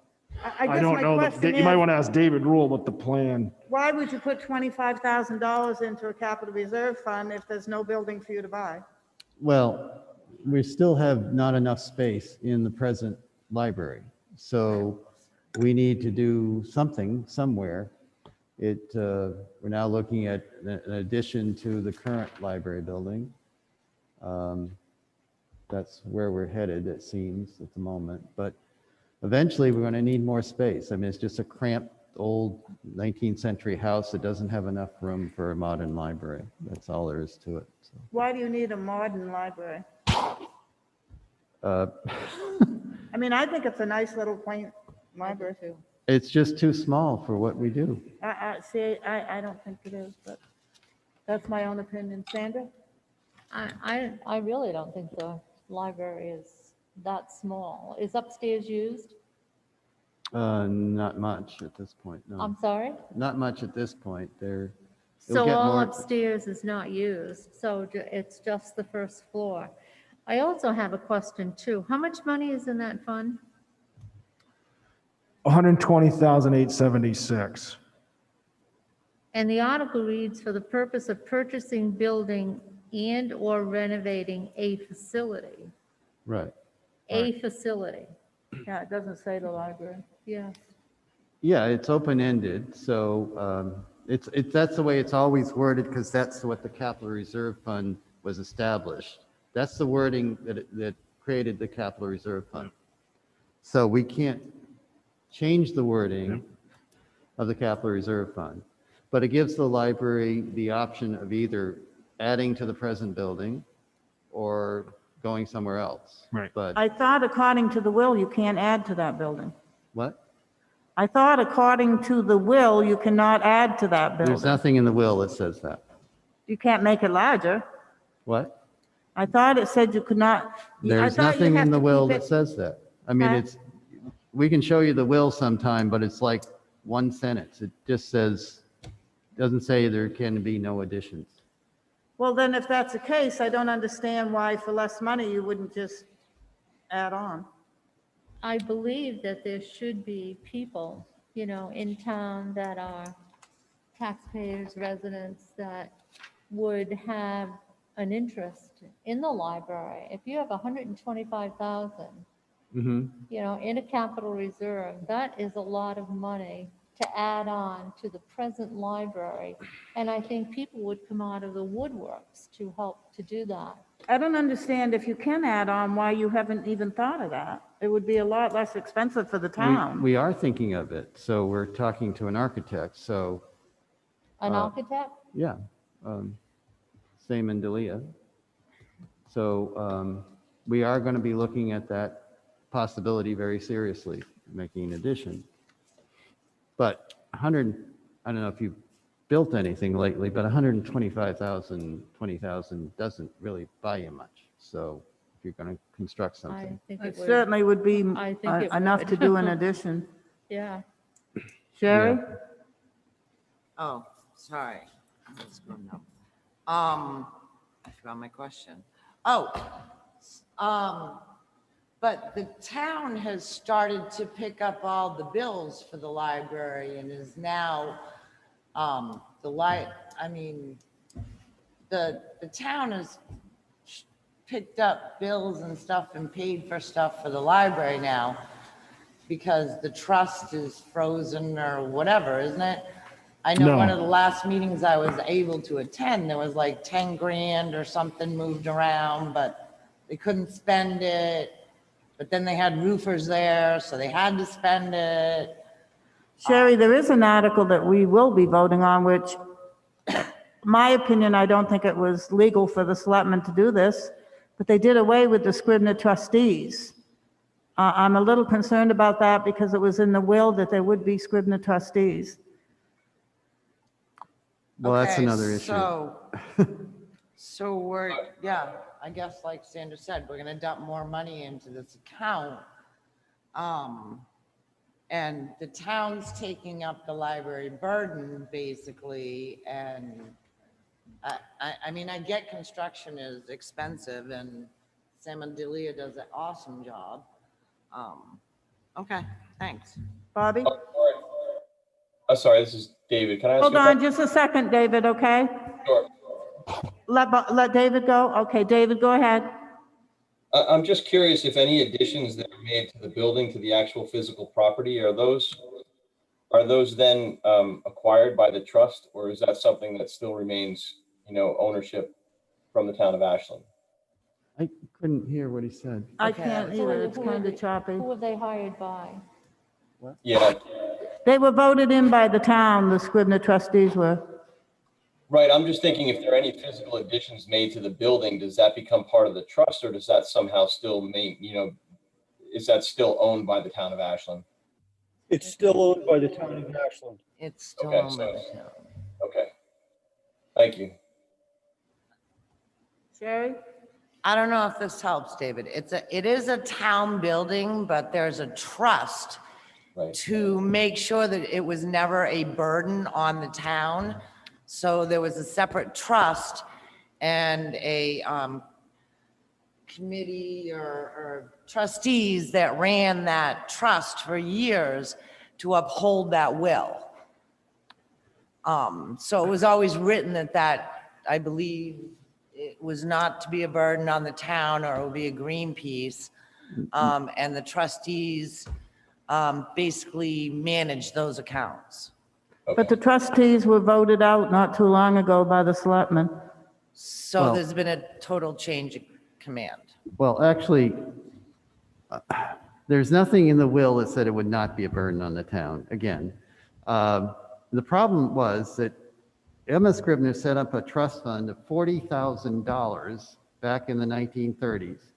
I guess don't my know. question You might is, want to ask David Rule what the plan. why would you put $25,000 into a capital reserve fund if there's no building for you to buy? Well, we still have not enough space in the present library. So we need to do something somewhere. We're now looking at an addition to the current library building. That's where we're headed, it seems, at the moment. But eventually, we're going to need more space. I mean, it's just a cramped, old 19th century house that doesn't have enough room for a modern library. That's all there is to it. So, Why do you need a modern library? uh, I mean, I think it's a nice little quaint library too. it's just too small for what we do. See, I don't think it is, but that's my own opinion. Sandra? I really don't think the library is that small. Is upstairs used? Not much at this point, no. I'm sorry? Not much at this point. It'll So get all more- upstairs is not used, so it's just the first floor. I also have a question too. How much money is in that fund? 120,876. And the article reads, for the purpose of purchasing, building, and/or renovating a facility. Right. A facility, Yeah, it doesn't say the library. yes. Yeah, it's open-ended, so that's the way it's always worded, because that's what the capital reserve fund was established. That's the wording that created the capital reserve fund. So we can't change the wording of the capital reserve fund, but it gives the library the option of either adding to the present building or going somewhere else. Right. But I thought according to the will, you can't add to that building. what? I thought according to the will, you cannot add to that There's building. nothing in the will that says that. You can't make it larger. What? I thought it said you could not. I There's thought you nothing have in the to will keep that it- says that. I mean, Huh? we can show you the will sometime, but it's like one sentence. It just says, doesn't say there can be no additions. Well, then if that's the case, I don't understand why for less money you wouldn't just add on. I believe that there should be people, in town that are taxpayers, residents that would have an interest in the library. If you have 125,000, in a capital reserve, that is a lot of money to add on to the present library. And I think people would come out of the woodworks to help to do that. I don't understand if you can add on why you haven't even thought of that. It would be a lot less expensive for the town. We are thinking of it, so we're talking to an architect, so, An architect? yeah. Same in Delia. So we are going to be looking at that possibility very seriously, making an addition. But 100, I don't know if you've built anything lately, but 125,000, 20,000 doesn't really buy you much. So if you're going to construct I something. think It it would. certainly would be I think it enough would. to do an addition. Yeah. Sherry? Oh, sorry. Let's go now. I forgot my question. But the town has started to pick up all the bills for the library and is now, the town has picked up bills and stuff and paid for stuff for the library now because the trust is frozen or whatever, isn't it? I know No. one of the last meetings I was able to attend, there was like 10 grand or something moved around, but they couldn't spend it. But then they had roofers there, so they had to spend it. Sherry, there is an article that we will be voting on, which, my opinion, I don't think it was legal for the selectmen to do this, but they did away with the Scribner trustees. I'm a little concerned about that because it was in the will that there would be Scribner trustees. Well, that's Okay, another issue. So we're, yeah, I guess like Sandra said, we're gonna dump more money into this account. And the town's taking up the library burden, basically, and I mean, I get construction is expensive, and Sam and Delia does an awesome job. Okay, thanks. Bobby? Oh, sorry. Oh, sorry, this is David. Can I ask Hold you a on question? just a second, David, okay? Sure. Let David go? Okay, David, go ahead. I'm just curious if any additions that are made to the building, to the actual physical property, are those then acquired by the trust, or is that something that still remains, ownership from the town of Ashland? I couldn't hear what he said. I Okay, can't that's- either, it's kind of choppy. Who have they hired by? Yeah, They were voted in by the town, the Scribner trustees were. right. I'm just thinking if there are any physical additions made to the building, does that become part of the trust, or does that somehow still is that still owned by the town of Ashland? It's still owned by the town of Ashland. It's still Okay, owned by the so- town. Okay. Thank you. Sherry? I don't know if this helps, David. It is a town building, but there's a trust Right. to make sure that it was never a burden on the town. So there was a separate trust and a committee or trustees that ran that trust for years to uphold that will. So it was always written that I believe it was not to be a burden on the town, or it would be a green piece. And the trustees basically manage those accounts. But the trustees were voted out not too long ago by the selectmen. So Well- there's been a total change of command. Well, actually, there's nothing in the will that said it would not be a burden on the town. Again, the problem was that Emma Scribner set up a trust fund of $40,000 back in the 1930s,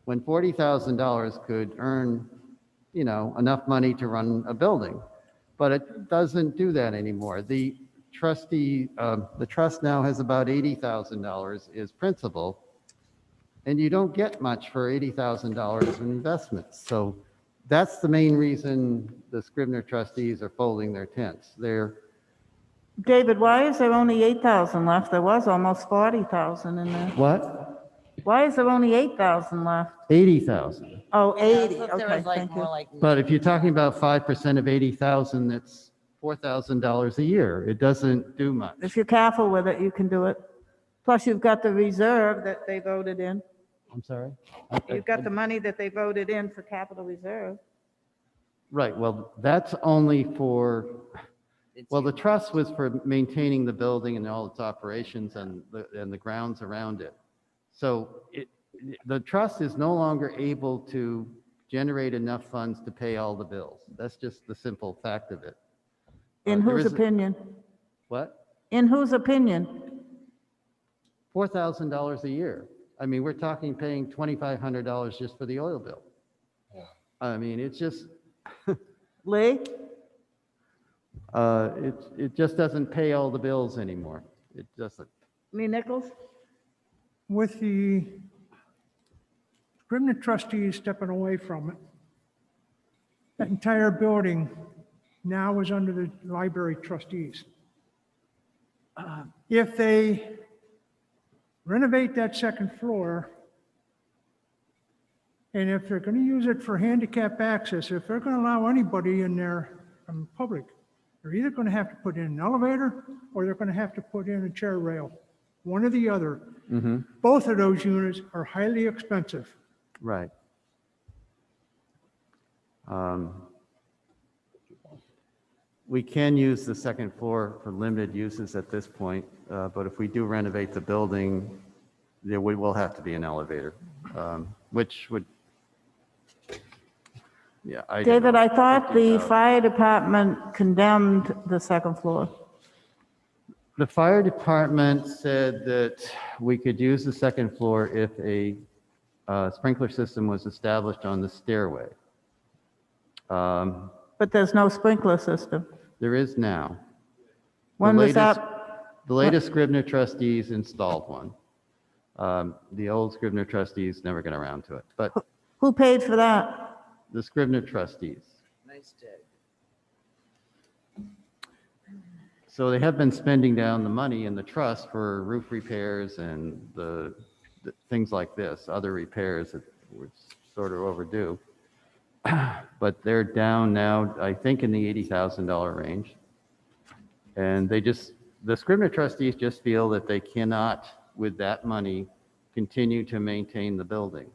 when $40,000 could earn, enough money to run a building. But it doesn't do that anymore. The trust now has about $80,000 as principal, and you don't get much for $80,000 in investments. So that's the main reason the Scribner trustees are folding their tents. David, why is there only 8,000 left? There was almost 40,000 in there. What? Why is there only 8,000 left? 80,000. Oh, Yeah, 80, so if there okay, was like thank more you. like But if you're talking about 5% of 80,000, that's $4,000 a year. It doesn't do much. If you're careful with it, you can do it. Plus, you've got the reserve that they voted in. I'm sorry? You've got the money that they voted in for capital reserve. Right, well, that's only for, It's well, the trust was for maintaining the building and all its operations and the grounds around it. So the trust is no longer able to generate enough funds to pay all the bills. That's just the simple fact of it. In There whose is a- opinion? What? In whose opinion? $4,000 a year. I mean, we're talking paying $2,500 just for the oil bill. Yeah. I mean, it's just, Lee? it just doesn't pay all the bills anymore. It doesn't. Lee Nichols? With the Scribner trustees stepping away from it, that entire building now is under the library trustees. If they renovate that second floor, and if they're going to use it for handicap access, if they're going to allow anybody in there from the public, they're either going to have to put in an elevator or they're going to have to put in a chair rail, one or the other. Both of those units are highly expensive. Right. We can use the second floor for limited uses at this point, but if we do renovate the building, there will have to be an elevator, which would, yeah. I don't David, know. I thought the 50,000. fire department condemned the second floor. The fire department said that we could use the second floor if a sprinkler system was established on the stairway. But there's no sprinkler system. There is now. When was latest- that? The latest Scribner trustees installed one. The old Scribner trustees never got around to it, but Who paid for that? the Scribner trustees. Nice dig. So they have been spending down the money in the trust for roof repairs and the things like this, other repairs that were sort of overdue. But they're down now, I think, in the $80,000 range. And the Scribner trustees just feel that they cannot, with that money, continue to maintain the building.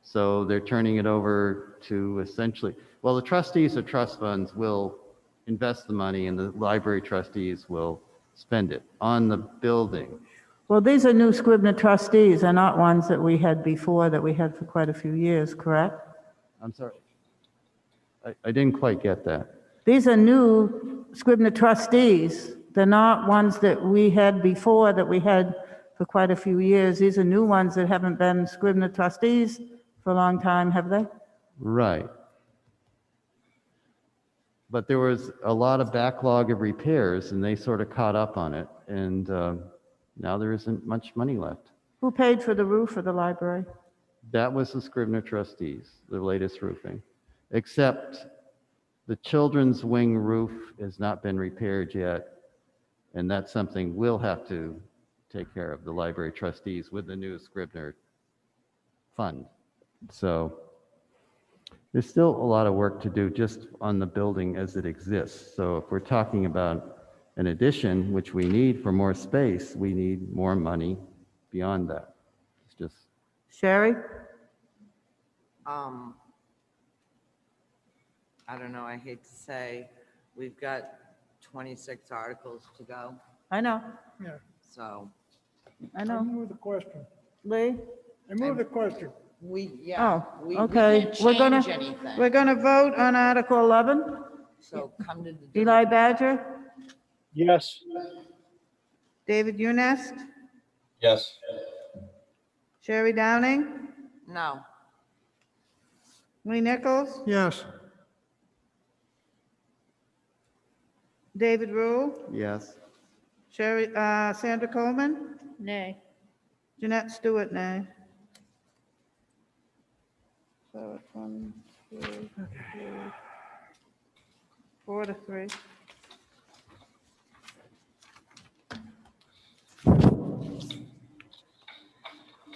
So they're turning it over to essentially, well, the trustees of trust funds will invest the money and the library trustees will spend it on the building. Well, these are new Scribner trustees. They're not ones that we had before, that we had for quite a few years, correct? I'm sorry. I didn't quite get that. These are new Scribner trustees. They're not ones that we had before, that we had for quite a few years. These are new ones that haven't been Scribner trustees for a long time, have they? Right. But there was a lot of backlog of repairs and they sort of caught up on it. And now there isn't much money left. Who paid for the roof of the library? That was the Scribner trustees, the latest roofing. Except the children's wing roof has not been repaired yet. And that's something we'll have to take care of, the library trustees, with the new Scribner fund. So there's still a lot of work to do just on the building as it exists. So if we're talking about an addition, which we need for more space, we need more money beyond that. It's just, Sherry? I don't know, I hate to say, we've got 26 articles to go, I know, Yeah, so I I know. move the question. Lee? I move the question. Oh, we okay. can't We're gonna, change anything. we're gonna vote on Article 11. So come to the. Eli Badger, Yes. David Unest, Yes. Sherry Downing, No, Lee Nichols, Yes, David Rule, Yes. Sandra Coleman, Nay. Jeanette Stewart, nay. So it's 1, 2, 3, 4 to 3.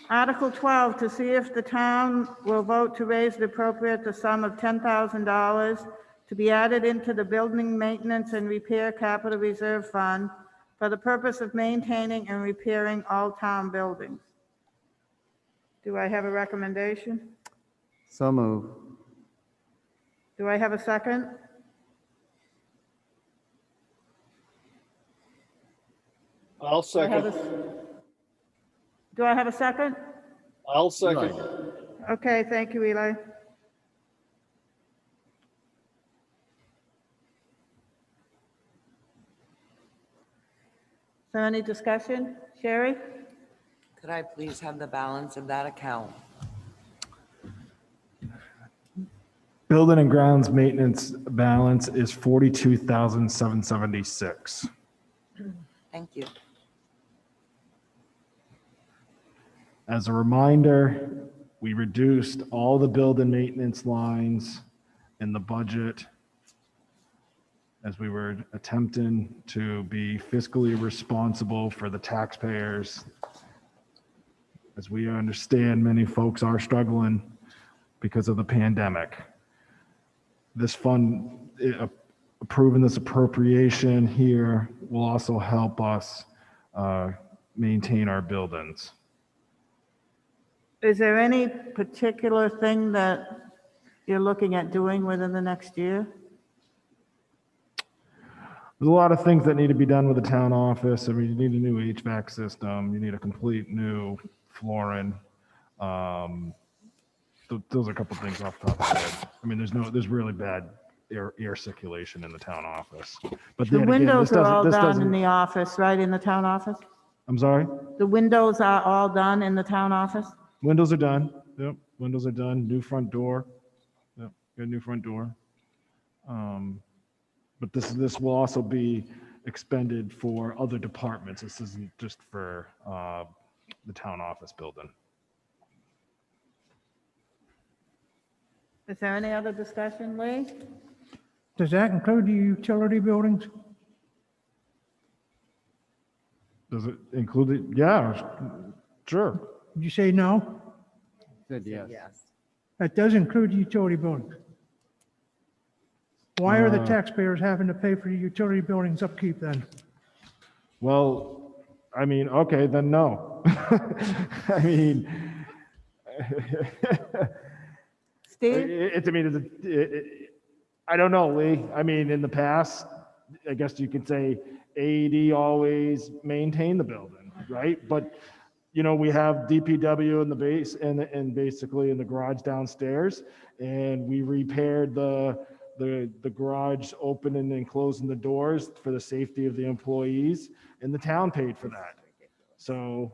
Article 12, to see if the town will vote to raise and appropriate the sum of $10,000 to be added into the Building Maintenance and Repair Capital Reserve Fund for the purpose of maintaining and repairing all town buildings. Do I have a recommendation? So move. Do I have a second? I'll Do I have second. Do I have a second? I'll second. Okay, thank you, Eli. So any discussion? Sherry? could I please have the balance of that account? Building and grounds maintenance balance is 42,776. Thank you. As a reminder, we reduced all the build and maintenance lines in the budget as we were attempting to be fiscally responsible for the taxpayers. As we understand, many folks are struggling because of the pandemic. This fund, approving this appropriation here will also help us maintain our buildings. Is there any particular thing that you're looking at doing within the next year? There's a lot of things that need to be done with the town office. I mean, you need a new HVAC system, you need a complete new flooring. Those are a couple things off the top of my head. I mean, there's really bad air circulation in the town office. But The then again, windows this are all doesn't, done in the office, right, in the town office? I'm sorry? The windows are all done in the town office? Windows are done. Yep, windows are done. New front door. Yep, good new front door. But this will also be expended for other departments. This isn't just for the town office building. Is there any other discussion, Lee? does that include the utility buildings? Does it include it? Yeah, sure. Did you say no? Said yes. Yes. That does include the utility buildings. Why are the taxpayers having to pay for the utility buildings upkeep then? Well, I mean, okay, then no. I mean, Steve? I don't know, Lee. I mean, in the past, I guess you could say AED always maintained the building, right? But, you know, we have DPW in the base and basically in the garage downstairs, and we repaired the garage opening and closing the doors for the safety of the employees, and the town paid for that. So,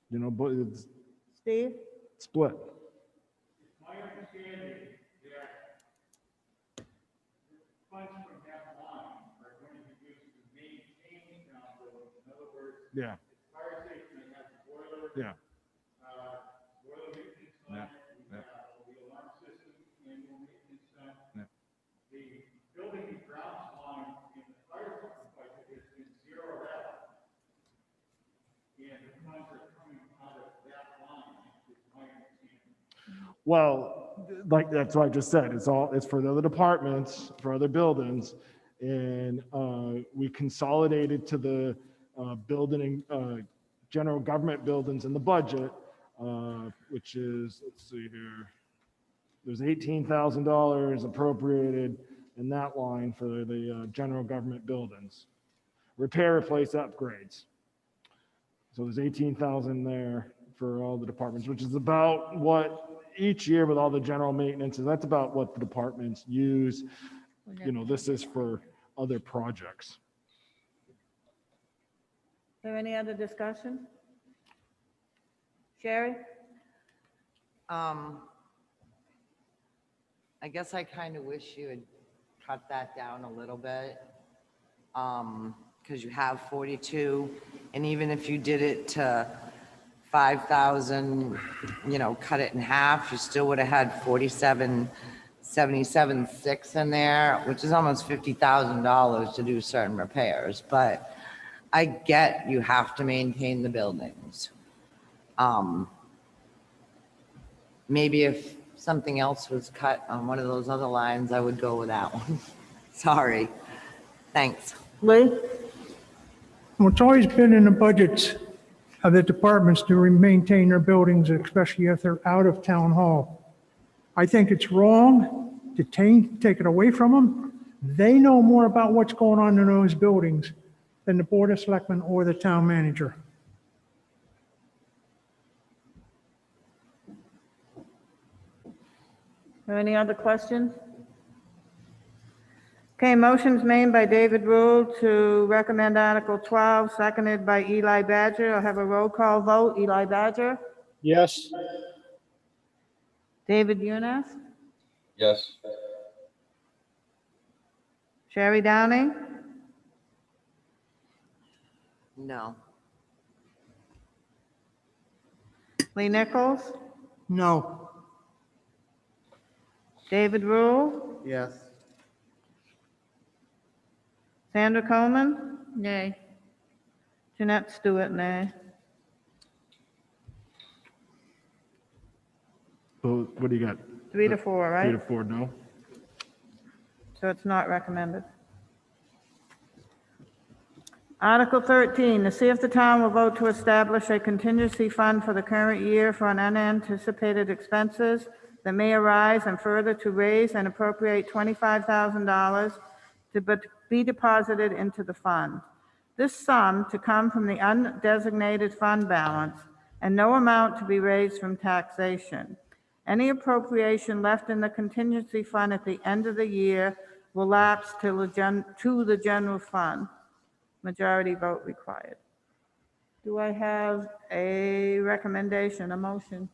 you know, but it's Steve? split. Yeah. Yeah. Yeah. Yeah. Well, like, that's what I just said. It's for the other departments, for other buildings. And we consolidated to the building and general government buildings in the budget, which is, let's see here. there's $18,000 appropriated in that line for the general government buildings. Repair, replace, upgrades. So there's 18,000 there for all the departments, which is about what each year with all the general maintenance, that's about what the departments use. You know, this is for other projects. Is there any other discussion? Sherry? I guess I kind of wish you had cut that down a little bit. Because you have 42, and even if you did it to 5,000, you know, cut it in half, you still would have had 47,77,6 in there, which is almost $50,000 to do certain repairs. But I get you have to maintain the buildings. Maybe if something else was cut on one of those other lines, I would go with that one. Sorry. Thanks. Lee? Well, it's always been in the budgets of the departments to maintain their buildings, especially if they're out of town hall. I think it's wrong to take it away from them. They know more about what's going on in those buildings than the Board of Selectmen or the town manager. Are any other questions? Okay, motion's made by David Rule to recommend Article 12, seconded by Eli Badger. I'll have a roll call vote. Eli Badger? Yes. David Younes? Yes. Sherry Downing? No. Lee Nichols? No. David Rule? Yes. Sandra Coleman? Nay. Jeanette Stewart, nay. So what do you got? 3 to 4, 3 right? to 4, no? So it's not recommended. Article 13, to see if the town will vote to establish a contingency fund for the current year for unanticipated expenses that may arise, and further to raise and appropriate $25,000 to be deposited into the fund. This sum to come from the undesignated fund balance and no amount to be raised from taxation. Any appropriation left in the contingency fund at the end of the year will lapse to the general fund. Majority vote required. Do I have a recommendation, a motion?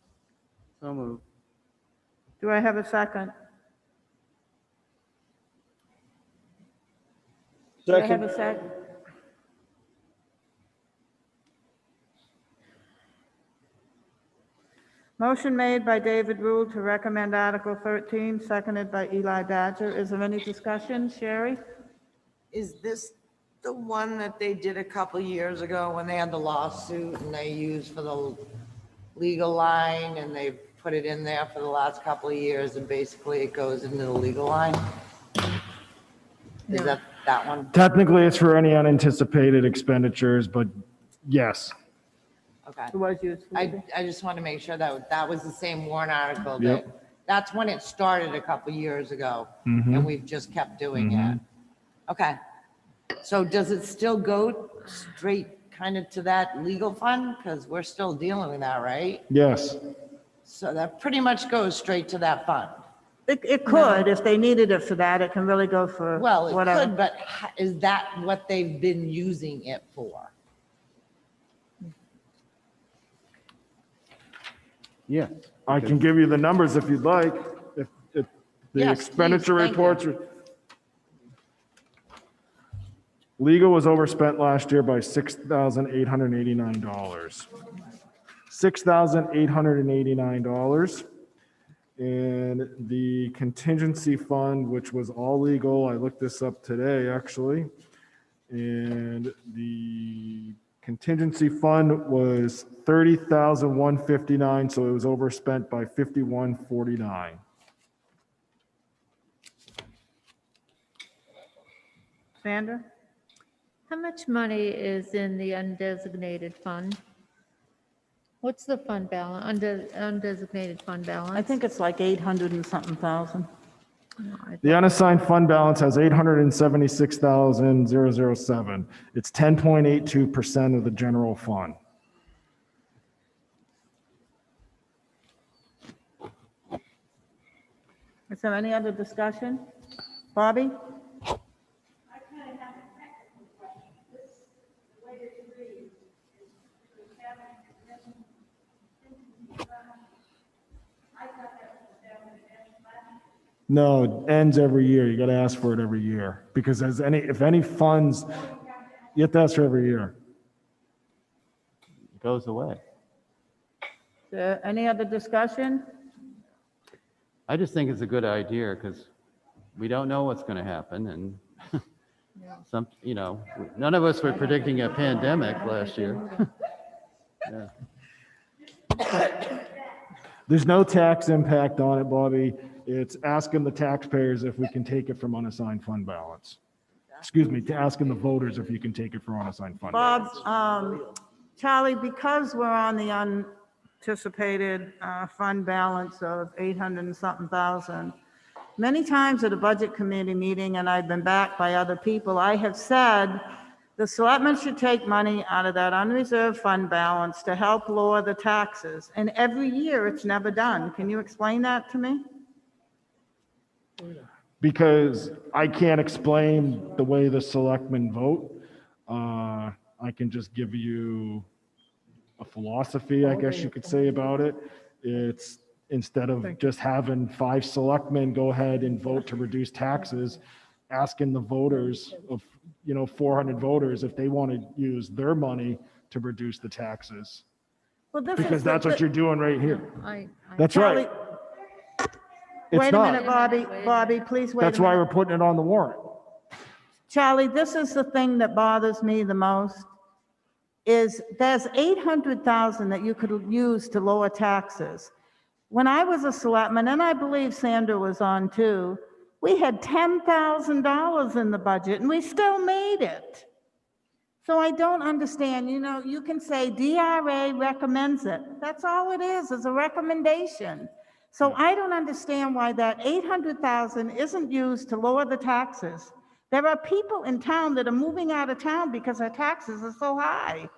So moved. Do I have a second? Do I have Second. a second? Motion made by David Rule to recommend Article 13, seconded by Eli Badger. Is there any discussion, Sherry? Is this the one that they did a couple years ago when they had the lawsuit and they used for the legal line and they put it in there for the last couple of years and basically it goes into the legal line? Is that one? Technically, it's for any unanticipated expenditures, but yes. Okay. It was used. I just want to make sure that that was the same warrant article Yep. that's when it started a couple years ago Mhm. and we've just kept doing it. Okay. So does it still go straight kind of to that legal fund? Because we're still dealing with that, right? Yes. So that pretty much goes straight to that fund. It could, if they needed it for that, it can really go for Well, it whatever. could, but is that what they've been using it for? Yes. I can give you the numbers if you'd like. If the Yes, expenditure please, thank you. reports. Legal was overspent last year by $6,889. $6,889. And the contingency fund, which was all legal, I looked this up today, actually. And the contingency fund was $30,159, so it was overspent by $51,49. Sandra? How much money is in the undesignated fund? What's the fund balance, undesignated fund balance? I think it's like 800 and something thousand. The unassigned fund balance has 876,007. It's 10.82% of the general fund. Is there any other discussion? Bobby? No, it ends every year. You got to ask for it every year because if any funds, you have to ask for every year. It goes away. Is there any other discussion? I just think it's a good idea because we don't know what's going to happen and none of us were predicting a pandemic last year. Yeah. There's no tax impact on it, Bobby. It's asking the taxpayers if we can take it from unassigned fund balance. Excuse me, asking the voters if you can take it from unassigned fund balance. Bob, Charlie, because we're on the unanticipated fund balance of 800 and something thousand, many times at a budget committee meeting, and I've been backed by other people, I have said the selectmen should take money out of that unreserved fund balance to help lower the taxes. And every year it's never done. Can you explain that to me? Because I can't explain the way the selectmen vote. I can just give you a philosophy, I guess you could say, about it. It's instead of just having 5 selectmen go ahead and vote to reduce taxes, asking the voters of 400 voters if they want to use their money to reduce the taxes. Well, this Because is that's what you're doing right here. That's Charlie, right. It's wait a not. minute, Bobby, please wait a minute. That's why we're putting it on the warrant. Charlie, this is the thing that bothers me the most, is there's 800,000 that you could use to lower taxes. When I was a selectman, and I believe Sandra was on too, we had $10,000 in the budget and we still made it. So I don't understand, you can say DRA recommends it. That's all it is a recommendation. So I don't understand why that 800,000 isn't used to lower the taxes. There are people in town that are moving out of town because our taxes are so high.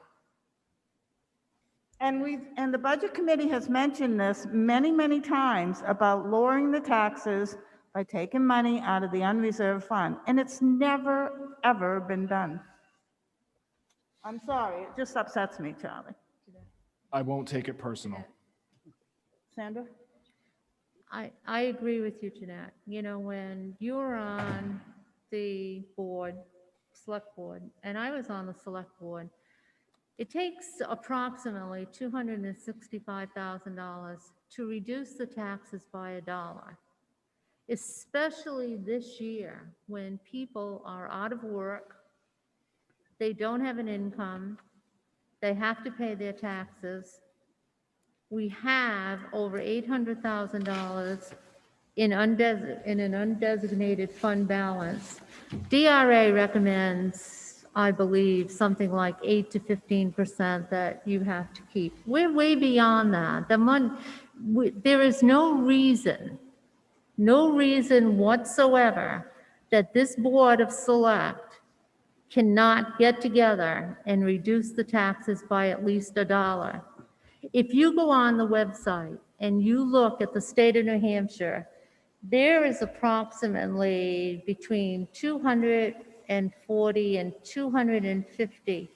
And the budget committee has mentioned this many, many times about lowering the taxes by taking money out of the unreserved fund. And it's never, ever been done. I'm sorry, it just upsets me, Charlie. I won't take it personal. Sandra? I agree with you, Jeanette. When you were on the board, select board, and I was on the select board, it takes approximately $265,000 to reduce the taxes by $1, especially this year when people are out of work, they don't have an income, they have to pay their taxes. We have over $800,000 in an undesignated fund balance. DRA recommends, I believe, something like 8 to 15% that you have to keep. We're way beyond that. There is no reason whatsoever that this Board of Select cannot get together and reduce the taxes by at least $1. If you go on the website and you look at the state of New Hampshire, there is approximately between 240 and 250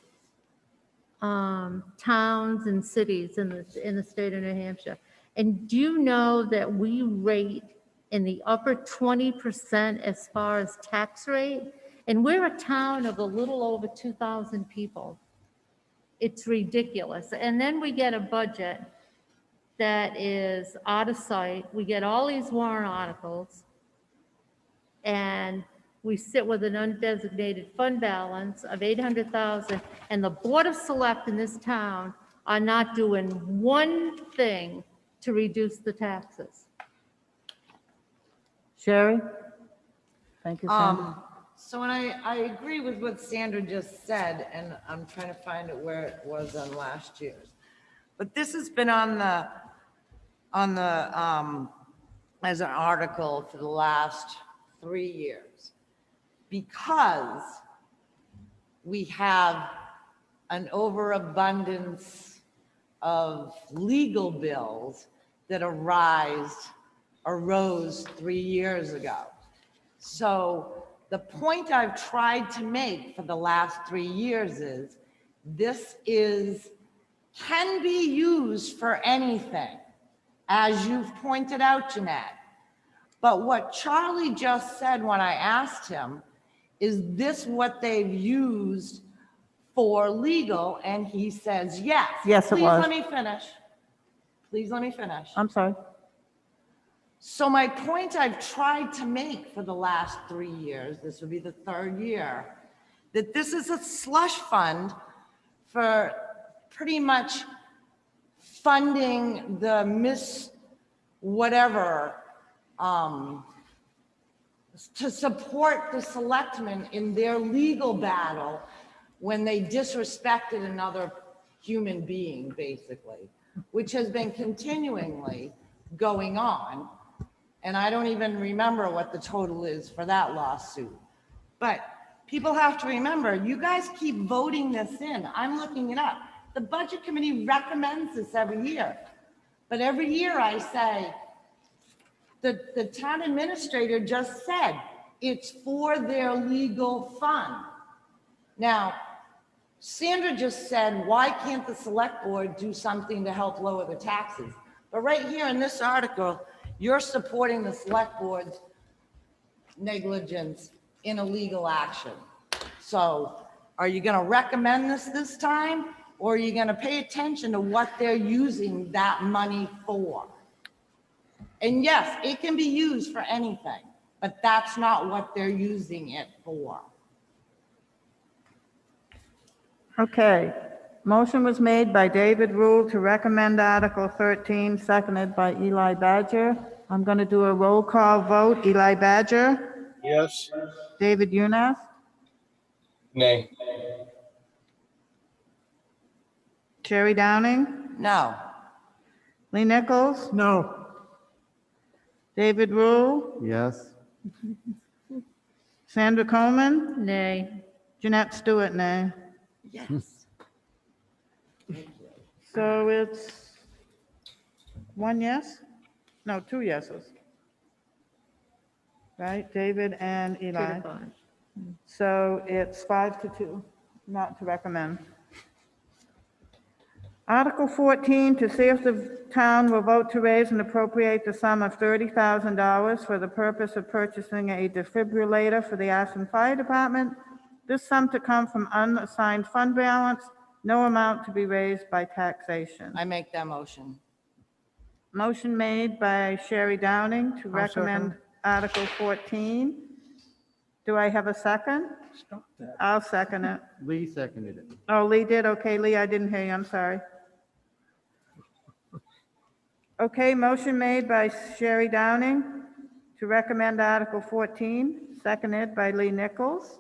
towns and cities in the state of New Hampshire. And do you know that we rate in the upper 20% as far as tax rate? And we're a town of a little over 2,000 people. It's ridiculous. And then we get a budget that is out of sight. We get all these warrant articles, and we sit with an undesignated fund balance of 800,000, and the Board of Select in this town are not doing one thing to reduce the taxes. Sherry? Thank you, Sandra. So when I agree with what Sandra just said, and I'm trying to find it where it was on last year's. But this has been on the, as an article for the last 3 years. Because we have an overabundance of legal bills that arose 3 years ago. So the point I've tried to make for the last 3 years is this can be used for anything, as you've pointed out, Jeanette. But what Charlie just said when I asked him, is this what they've used for legal? And he says, yes. Yes, it Please was. let me finish. Please let me finish. I'm sorry. So my point I've tried to make for the last 3 years, this will be the 3rd year, that this is a slush fund for pretty much funding the to support the selectmen in their legal battle when they disrespected another human being, basically, which has been continually going on. And I don't even remember what the total is for that lawsuit. But people have to remember, you guys keep voting this in. I'm looking it up. The budget committee recommends this every year. But every year I say, the town administrator just said, it's for their legal fund. Now, Sandra just said, why can't the select board do something to help lower the taxes? But right here in this article, you're supporting the select board's negligence in a legal action. So are you going to recommend this time? Or are you going to pay attention to what they're using that money for? And yes, it can be used for anything, but that's not what they're using it for. Okay, motion was made by David Rule to recommend Article 13, seconded by Eli Badger. I'm going to do a roll call vote. Eli Badger, Yes. David Younas, Nay. Sherry Downing, No. Lee Nichols, No, David Rule, Yes, Sandra Coleman, Nay. Jeanette Stewart, nay. Yes. So it's 1 yes? No, 2 yeses. Right, David and 2 Eli. to 5. So it's 5-2, not to recommend. Article 14, to see if the town will vote to raise and appropriate the sum of $30,000 for the purpose of purchasing a defibrillator for the Ashland Fire Department. This sum to come from unassigned fund balance, no amount to be raised by taxation. I make that motion. Motion made by Sherry Downing to I'll recommend Article 14. Do I have a second? stop that. I'll second it. Lee seconded it. Oh, Lee did? Okay, Lee, I didn't hear you, I'm sorry. Okay, motion made by Sherry Downing to recommend Article 14, seconded by Lee Nichols.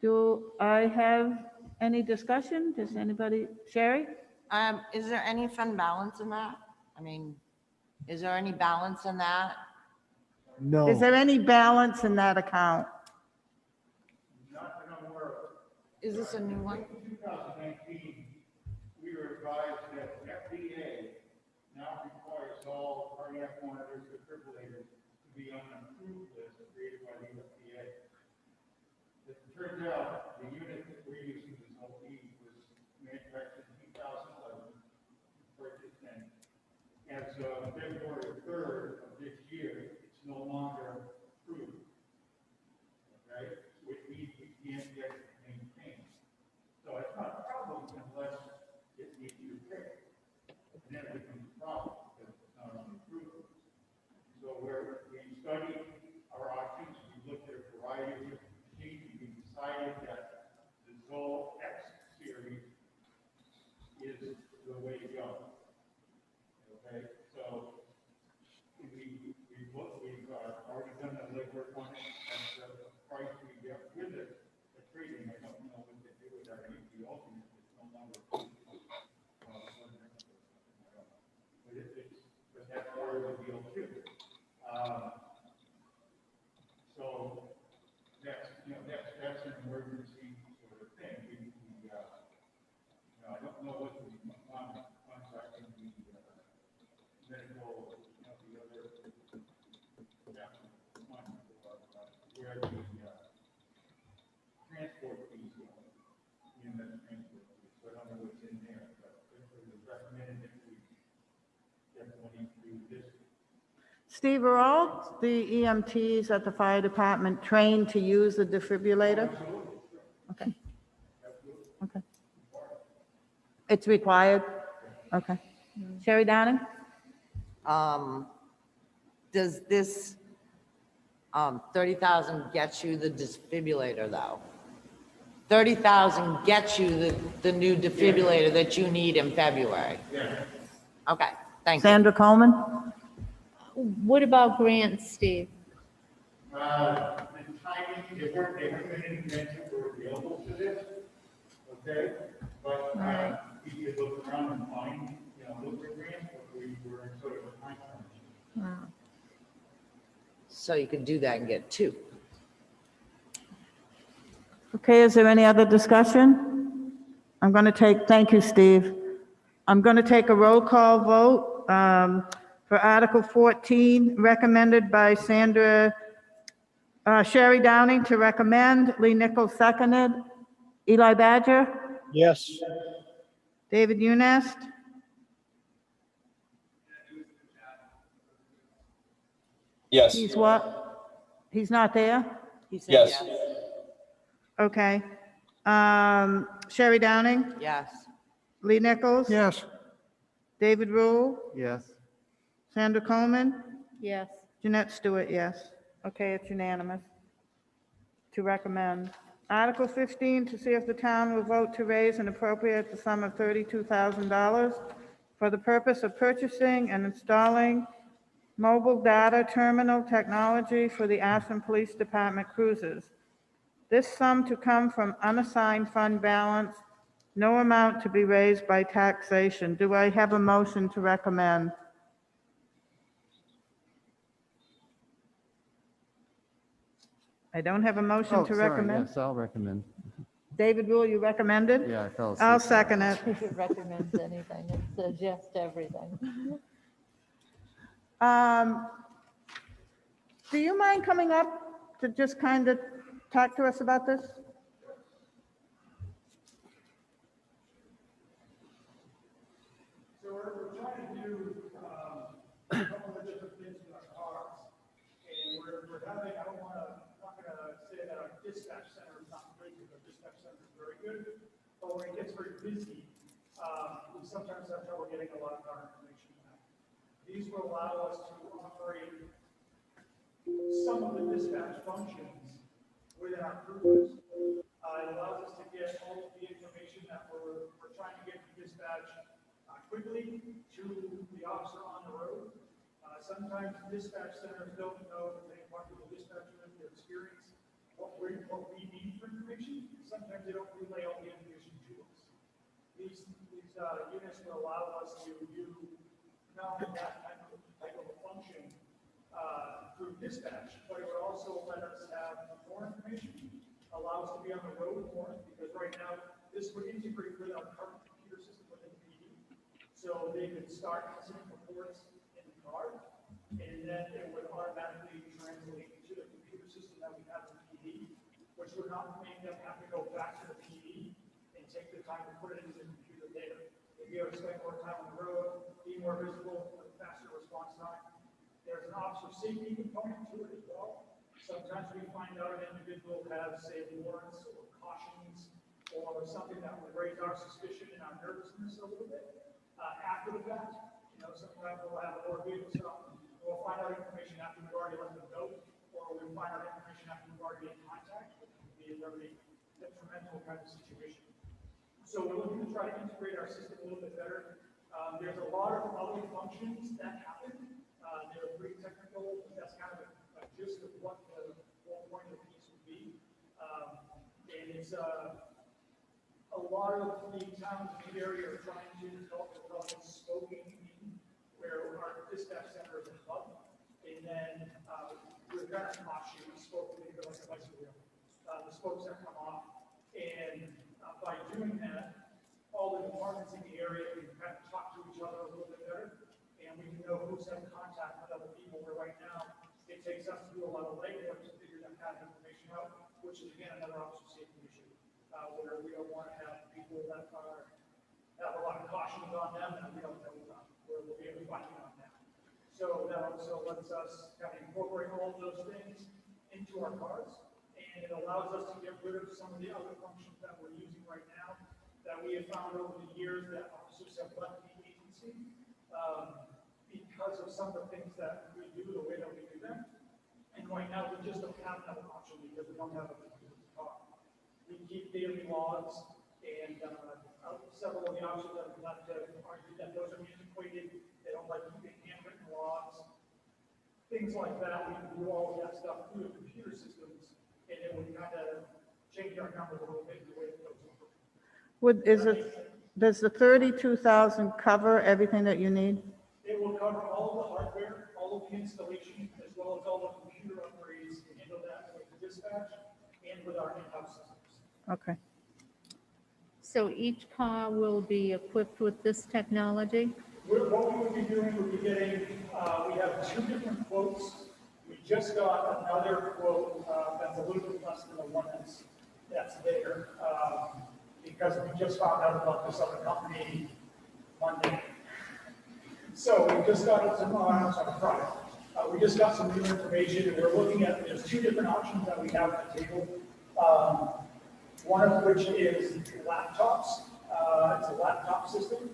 Do I have any discussion? Does anybody, Sherry? Is there any fund balance in that? I mean, is there any balance in that? No. Is there any balance in that account? Is this a new one? 2019, we were advised that FDA now requires all cardiac monitors, defibrillators to be on an approved list created by the FDA. It turns out the unit that we're using, this OP, was manufactured in 2011, purchased in. As of February 3rd of this year, it's no longer approved. Okay, which means we can't get it maintained. So know what the contracting, the medical, the other, where the transport fees go, EMS transport fees, so I don't know what's in there, but it was recommended that we definitely do this. Steve, are all the EMTs at the fire department trained to use the defibrillator? Okay. Okay. It's required? Okay. Sherry Downing? Does this 30,000 get you the defibrillator though? 30,000 gets you the new defibrillator that you need in February? Yeah. Okay, thank you. Sandra Coleman? What about grants, Steve? The timing, they haven't been any grants that were available for this, okay? But, Right. we could look around and find, look for grants, but we were in sort of a time crunch. Wow. So you could do that and get two. Okay, is there any other discussion? I'm going to thank you, Steve. I'm going to take a roll call vote for Article 14, recommended by Sherry Downing to recommend, Lee Nichols seconded, Eli Badger, Yes. David Unest, Yes. he's what? He's not there? He said Yes. Okay. Sherry Downing, Yes. Lee Nichols? Yes. David Rule, Yes. Sandra Coleman, Yes. Jeanette Stewart, yes. Okay, it's unanimous to recommend. Article 15, to see if the town will vote to raise and appropriate the sum of $32,000 for the purpose of purchasing and installing mobile data terminal technology for the Ashland Police Department cruisers. This sum to come from unassigned fund balance, no amount to be raised by taxation. Do I have a motion to recommend? I don't have a motion Oh, to sorry, recommend. yes, I'll recommend. David Rule, you recommended? Yeah, I fell asleep. I'll second it. If it recommends anything, it suggests everything. Do you mind coming up to just kind of talk to us about this? So we're trying to do a couple of different things with our cars. And we're having, I'm not gonna say that our dispatch center is not good, because our dispatch center is very good. But when it gets very busy, we sometimes have trouble getting a lot of our information back. These will allow us to operate some of the dispatch functions within our cruisers. It allows us to get all of the information that we're trying to get from dispatch quickly to the officer on the road. Sometimes dispatch centers don't know, they want people dispatch with their experience, what we need for information. Sometimes they don't relay all the information to us. These units will allow us to do not only that type of a function through dispatch, but it would also let us have more information, allow us to be on the road more, because right now this would integrate with our current computer system within the PD. So they could start sending reports in the car, and then it would automatically translate to the computer system that we have in the PD, which would not make them have to go back to the PD and take the time to put it into the computer later. If you have to spend more time on the road, be more visible, with faster response time. There's an officer safety component to it as well. Sometimes we find out an individual has, say, warrants or cautions or something that would raise our suspicion and our nervousness a little bit after the fact. Sometimes we'll have a motor vehicle stop. We'll find out information after we've already let them go, or we'll find out information after we've already been in contact, which would be a very detrimental kind of situation. So we're looking to try to integrate our system a little bit better. There's a lot of other functions that happen. They're pretty technical, but that's kind of a gist of what the whole point of the piece would be. And it's a lot of the towns in the area are trying to develop spoken in where our dispatch center is above. And then we're kind of offshoot, spoke like a bicycle wheel. The spokes that come off. And by doing that, all the departments departments in the area can kind of talk to each other a little bit better, and we can know who's had contact with other people, where right now, it takes us to do a lot of legwork to figure that kind of information out, which is again, another officer safety issue, where we don't want to have people that have a lot of cautions on them, and we don't know where we'll be fighting on that. So that also lets us kind of incorporate all of those things into our cars, and it allows us to get rid of some of the other functions that we're using right now that we have found over the years that officers have left the agency because of some of the things that we do, the way that we do them. And right now, we just don't have that option because we don't have a car. We keep daily logs, and several of the officers that have left have argued that those are antiquated. They don't like keeping handwritten logs, things like that. We can do all of that stuff through the computer systems, and it would kind of change our numbers a little bit in the way that goes over. Does the 32,000 cover everything that you need? It will cover all of the hardware, all of the installation, as well as all the computer upgrades to handle that with the dispatch and with our in-house systems. Okay. So each car will be equipped with this technology? What we would be doing would be getting, we have 2 different quotes. We just got another quote that's a little bit less than the one that's there, because we just found out about this other company Monday. So we just got some, Friday. We just got some new information, and we're looking at, there's 2 different options that we have at the table. One of which is laptops. It's a laptop system,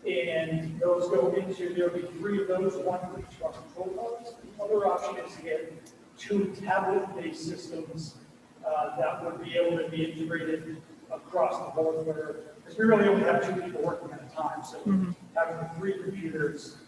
and those go into, there'll be 3 of those, one for each of our control cars. The other option is to get 2 tablet-based systems that would be able to be integrated across the board, because we really only have 2 people working at a time, so having the 3 computers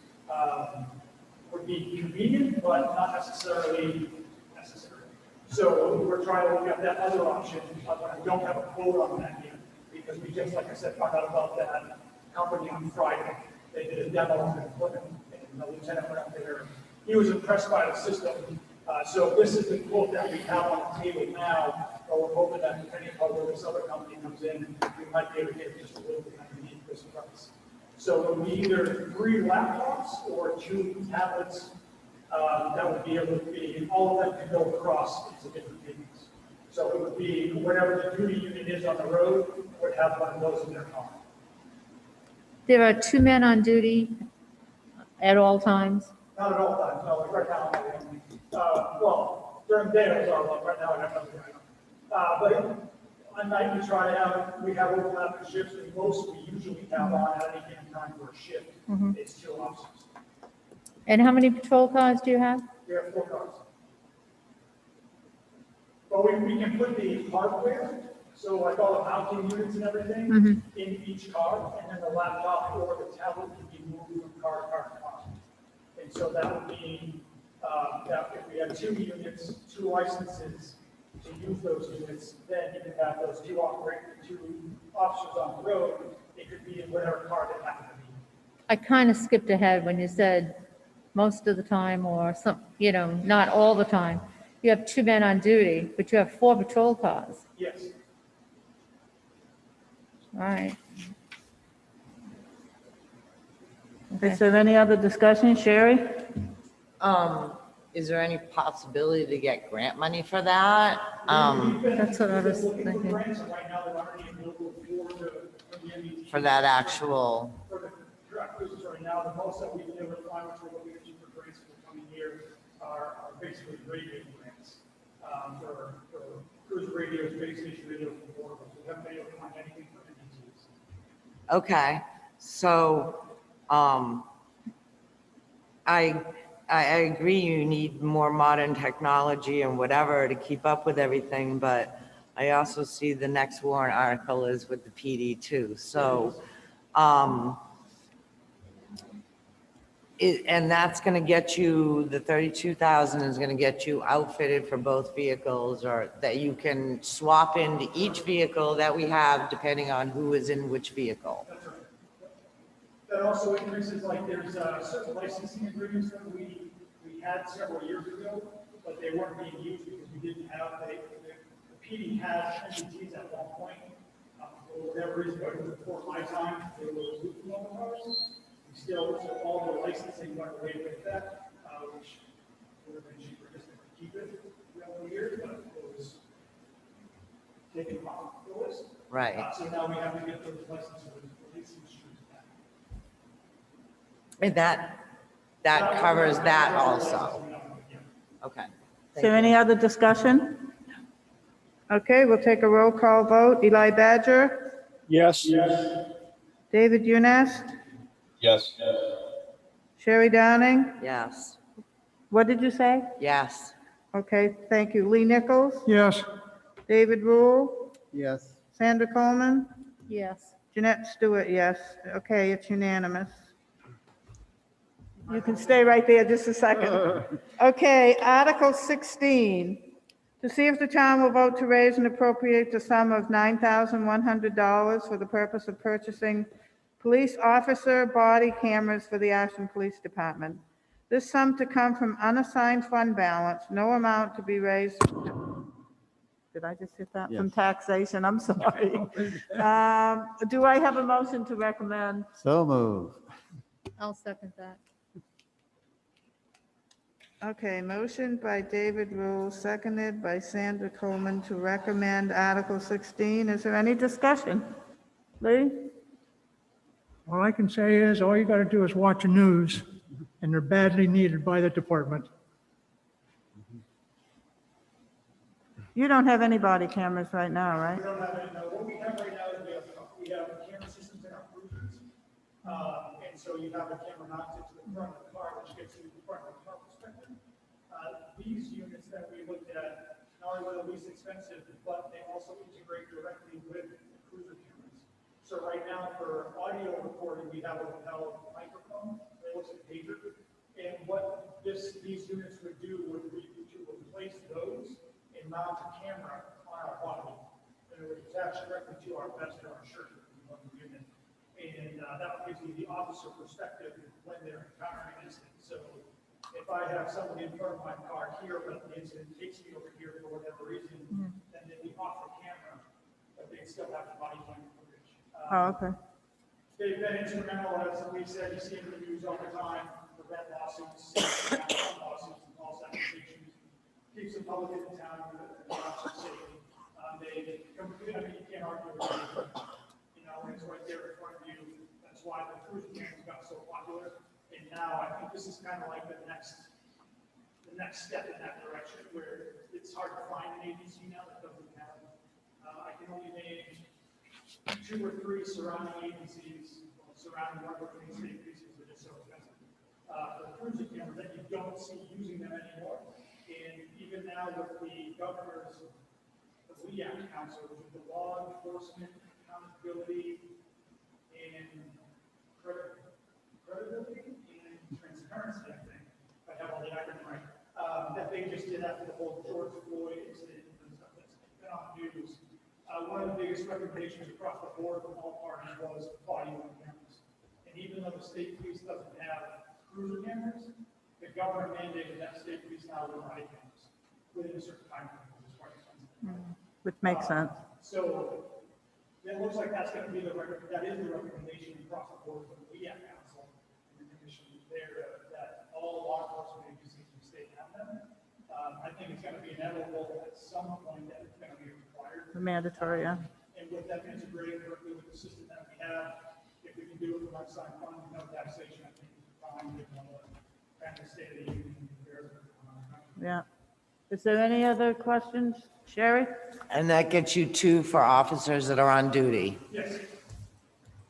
would be convenient, but not necessarily necessary. So we're trying to look at that other option, but I don't have a quote on that yet, because we just, like I said, found out about that company on Friday. They did a demo of the equipment, and the lieutenant went up there. He was impressed by the system. So this is the quote that we have on the table now, but we're hoping that depending on how this other company comes in, we might be able to get just a little bit underneath this price. So it would be either 3 laptops or 2 tablets that would be able to be, and all of them can go across into different vehicles. So it would be whatever the duty unit is on the road would have one of those in their car. There are 2 men on duty at all times? Not at all times, no, like right now, well, during the day I was all right now I have nothing going on. But at night we have overlapping shifts, and most we usually have on at any given time for a shift. It's 2 officers. And how many patrol cars do you have? We have 4 cars. But we can put the hardware, so like all the mounting units and everything, in each car, and then the laptop or the tablet can be moved from car to car to car. And so that would mean that if we have 2 units, 2 licenses to use those units, then you can have those 2 officers on the road. It could be in whatever car they happen to be. I kind of skipped ahead when you said most of the time, or some, not all the time. You have 2 men on duty, but you have 4 patrol cars. Yes. All right. Is there any other discussion, Sherry? Is there any possibility to get grant money for that? That's what I was thinking. For that actual, For the direct business right now, the most that we've been able to find, which we're looking at for grants for the coming year, are basically radio grants. For cruise radios, base station radio, and portables. We haven't been able to find anything for NDTs. okay, so, I agree you need more modern technology and whatever to keep up with everything, but I also see the next warrant article is with the PD too, so, and that's gonna get you, the 32,000 is gonna get you outfitted for both vehicles, or that you can swap into each vehicle that we have depending on who is in which vehicle. That's right. That also increases, like, there's certain licensing agreements that we had several years ago, but they weren't being used because we didn't have, the PD had NDTs at one point, for whatever reason, but before my time, they were removed from all the cars. We still, so all the licensing went away with that, which would have been cheaper just to keep it throughout the year, but it was taken off the list. Right. So now we have to get those licenses for police and streets back. And that covers that also. Okay. Is there any other discussion? Okay, we'll take a roll call vote. Eli Badger, Yes. David Unest, Yes. Sherry Downing. Yes. What did you say? Yes. Okay, thank you. Lee Nichols, Yes, David Rule, Yes. Sandra Coleman, Yes. Jeanette Stewart, yes. Okay, it's unanimous. You can stay right there just a second. Okay, Article 16. To see if the town will vote to raise and appropriate the sum of $9,100 for the purpose of purchasing police officer body cameras for the Ashland Police Department. This sum to come from unassigned fund balance, no amount to be raised. Did I just hit that? From Yes. taxation, I'm sorry. Do I have a motion to recommend? So move. I'll second that. Okay, motion by David Rule, seconded by Sandra Coleman to recommend Article 16. Is there any discussion? Lee? all I can say is, all you got to do is watch the news, and they're badly needed by the department. You don't have any body cameras right now, right? We don't have any, no, what we have right now is we have camera systems in our cruisers. And so you have a camera mounted to the front of the car, which gets you the front of the car perspective. These units that we looked at, not only were the least expensive, but they also integrate directly with the cruiser cameras. So right now for audio recording, we have a lapel microphone that looks like a pager. And what these units would do would be to replace those and mount a camera on our body. And it would attach directly to our vest or our shirt in one unit. And that gives you the officer perspective when they're encountering an incident. So if I have somebody in front of my car here, but the incident takes me over here for whatever reason, then they'd be off the camera, but they still have the body camera footage. Oh, okay. They've been instrumental, as we said, you see in the news all the time, prevent lawsuits, some lawsuits and false accusations, keeps the public in town, the officers safe. They completely, I mean, you can't argue with it. You know, it's right there in front of you. That's why the cruise cameras got so popular. And now I think this is kind of like the next step in that direction, where it's hard to find an agency now that doesn't have. I can only name 2 or 3 surrounding agencies, surrounding one of the state polices that is so expensive. For the cruiser cameras that you don't see using them anymore. And even now with the governor's, the LEAC Council, which is the Law Enforcement Accountability and Credibility and Transparency, I think, if I have all the acronyms right, that they just did after the whole George Floyd incident and stuff that's been on the news. One of the biggest recommendations across the board from all parties was audio cameras. And even though the state police doesn't have cruiser cameras, the governor mandated that state police now will body cameras within a certain time frame, which is quite expensive. Which makes sense. So it looks like that's going to be that is the recommendation across the board from the LEAC Council and the commission there, that all law enforcement agencies in the state have them. I think it's going to be inevitable at some point that it's going to be required. Mandatory, yeah. And with them integrated directly with the system that we have, if we can do it from unassigned funds and no taxation, I think it's fine. With kind of state of the union comparison. Yeah. Is there any other questions? Sherry? And that gets you 2 for officers that are on duty. Yes.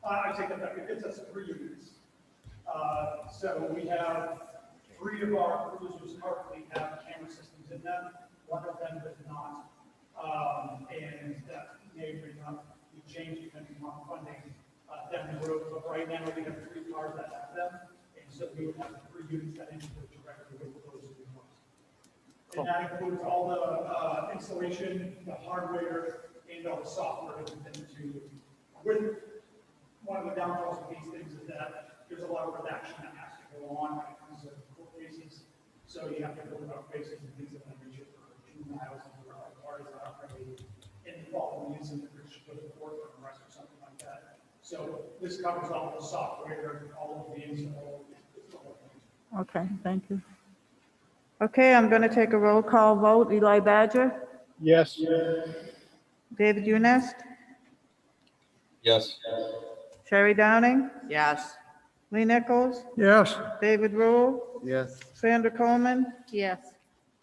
I take that back. It gets us 3 units. So we have 3 of our cruisers currently have camera systems in them. 1 of them does not. And that may or may not be changed depending on funding down the road. But right now we have 3 cars that have them. And so we would have 3 units that integrate directly with those 3 cars. And that includes all the installation, the hardware, and all the software that we've been to. With one of the downfalls of these things is that there's a lot of redaction that has to go on when it comes to court cases. So you have to build up cases and things of that nature for juveniles and for parties that aren't really involved in the incident, which goes to court for arrest or something. So this covers all the software, all of the install. Okay, thank you. Okay, I'm going to take a roll call vote. Eli Badger, Yes. David Younes, Yes. Sherry Downing, Yes. Lee Nichols, Yes, David Rule, Yes. Sandra Coleman, Yes.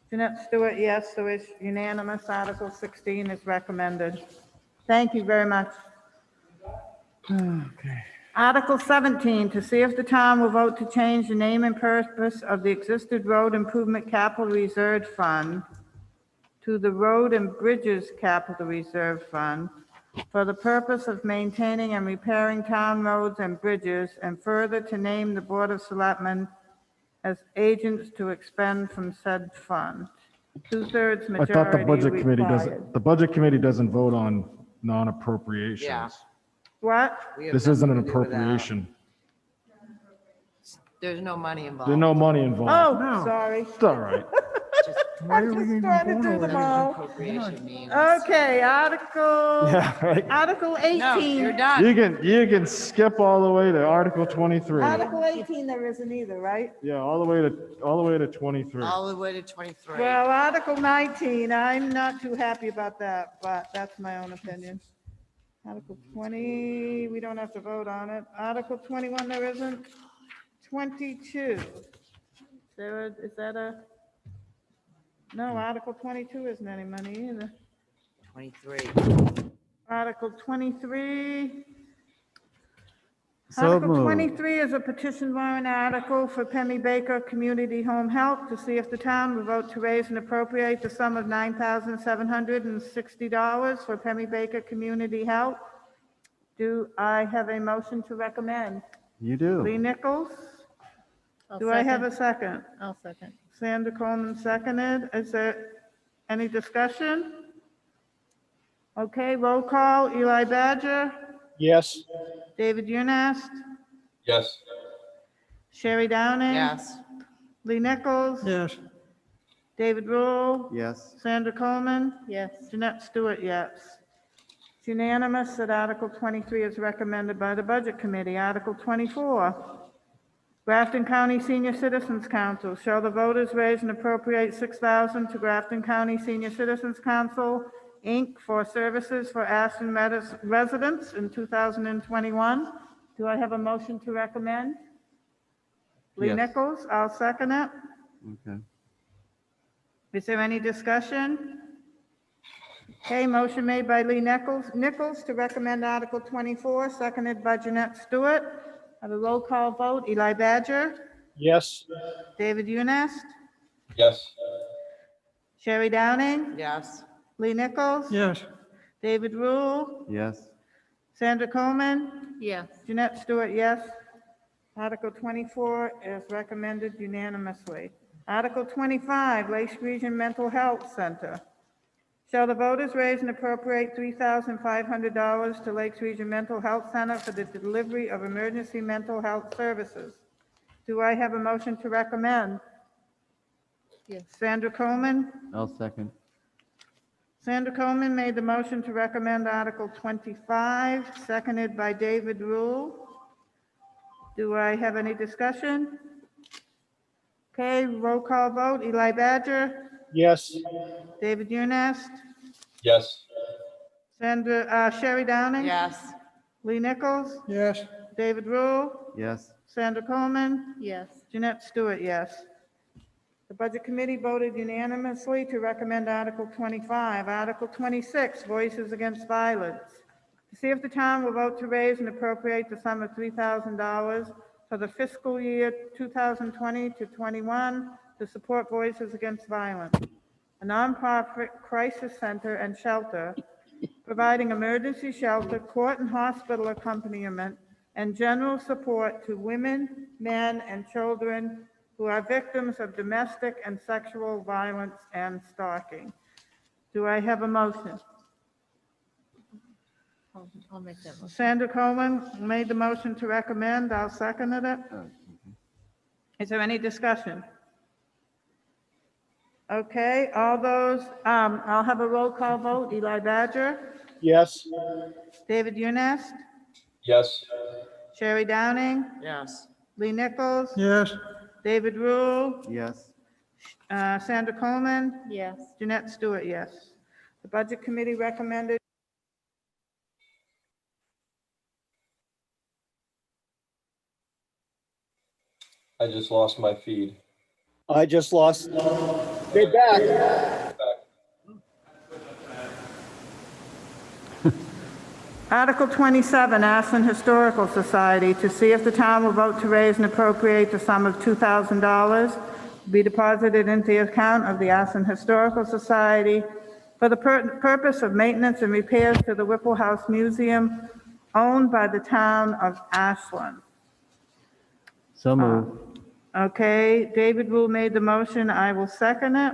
Jeanette Stewart, yes, so it's unanimous. Article 16 is recommended. Thank you very much. Okay. Article 17, to see if the town will vote to change the name and purpose of the existing road improvement capital reserve fund to the Road and Bridges Capital Reserve Fund for the purpose of maintaining and repairing town roads and bridges, and further to name the Board of Selectmen as agents to expend from said fund. Two-thirds I thought the majority budget committee required. doesn't, the budget committee doesn't vote on non-appropriations. Yeah. What? We have This isn't an nothing to do with that. appropriation. There's no money involved. There's no money involved. Oh, No. sorry. It's all right. Just why are I'm we just even trying to going do over them that? all. appropriation means. Okay, Article Yeah, right. Article 18. No, you're You done. can skip all the way to Article 23. Article 18 there isn't either, right? Yeah, all the way to 23. All the way to 23. Well, Article 19, I'm not too happy about that, but that's my own opinion. Article 20, we don't have to vote on it. Article 21, there isn't. 22. Is that a? No, Article 22 isn't any money either. 23. Article 23. So Article moved. 23 is a petition warrant article for Penny Baker Community Home Health to see if the town will vote to raise and appropriate the sum of $9,760 for Penny Baker Community Health. Do I have a motion to recommend? You Lee do. Nichols? I'll Do I have a second. second? I'll second. Sandra Coleman seconded. Is there any discussion? Okay, roll call. Eli Badger, Yes. David Younes, Yes. Sherry Downing. Yes. Lee Nichols, Yes, David Rule, Yes. Sandra Coleman, Yes. Jeanette Stewart, yes. It's unanimous that Article 23 is recommended by the Budget Committee. Article 24, Grafton County Senior Citizens Council. Shall the voters raise and appropriate $6,000 to Grafton County Senior Citizens Council, Inc. for services for Ashland residents in 2021? Do I have a motion to recommend? Lee Yes. Nichols, I'll second it. Okay. Is there any discussion? Okay, motion made by Lee Nichols to recommend Article 24, seconded by Jeanette Stewart. Have a roll call vote. Eli Badger, Yes. David Younes, Yes. Sherry Downing, Yes. Lee Nichols, yes, David Rule, Yes. Sandra Coleman, Yes. Jeanette Stewart, yes. Article 24 is recommended unanimously. Article 25, Lakes Region Mental Health Center. Shall the voters raise and appropriate $3,500 to Lakes Region Mental Health Center for the delivery of emergency mental health services? Do I have a motion to recommend? Yes. Sandra Coleman? I'll second. Sandra Coleman made the motion to recommend Article 25, seconded by David Rule. Do I have any discussion? Okay, roll call vote. Eli Badger, Yes. David Younes, Yes. Sherry Downing, Yes. Lee Nichols, yes, David Rule, Yes. Sandra Coleman, Yes. Jeanette Stewart, yes. The Budget Committee voted unanimously to recommend Article 25. Article 26, Voices Against Violence. To see if the town will vote to raise and appropriate the sum of $3,000 for the fiscal year 2020 to 21 to support Voices Against Violence, a nonprofit crisis center and shelter providing emergency shelter, court and hospital accompaniment, and general support to women, men, and children who are victims of domestic and sexual violence and stalking. Do I have a motion? I'll make that motion. Sandra Coleman made the motion to recommend. I'll second it. Is there any discussion? Okay, all those, I'll have a roll call vote. Eli Badger, Yes. David Younes, Yes. Sherry Downing, Yes. Lee Nichols, Yes, David Rule, Yes. Sandra Coleman, Yes. Jeanette Stewart, yes. The Budget Committee recommended. I just lost my feed. I just lost. Stay back. Article 27, Ashland Historical Society, to see if the town will vote to raise and appropriate the sum of $2,000 to be deposited into the account of the Ashland Historical Society for the purpose of maintenance and repairs to the Whipple House Museum owned by the town of Ashland. So moved. Okay, David Rule made the motion. I will second it.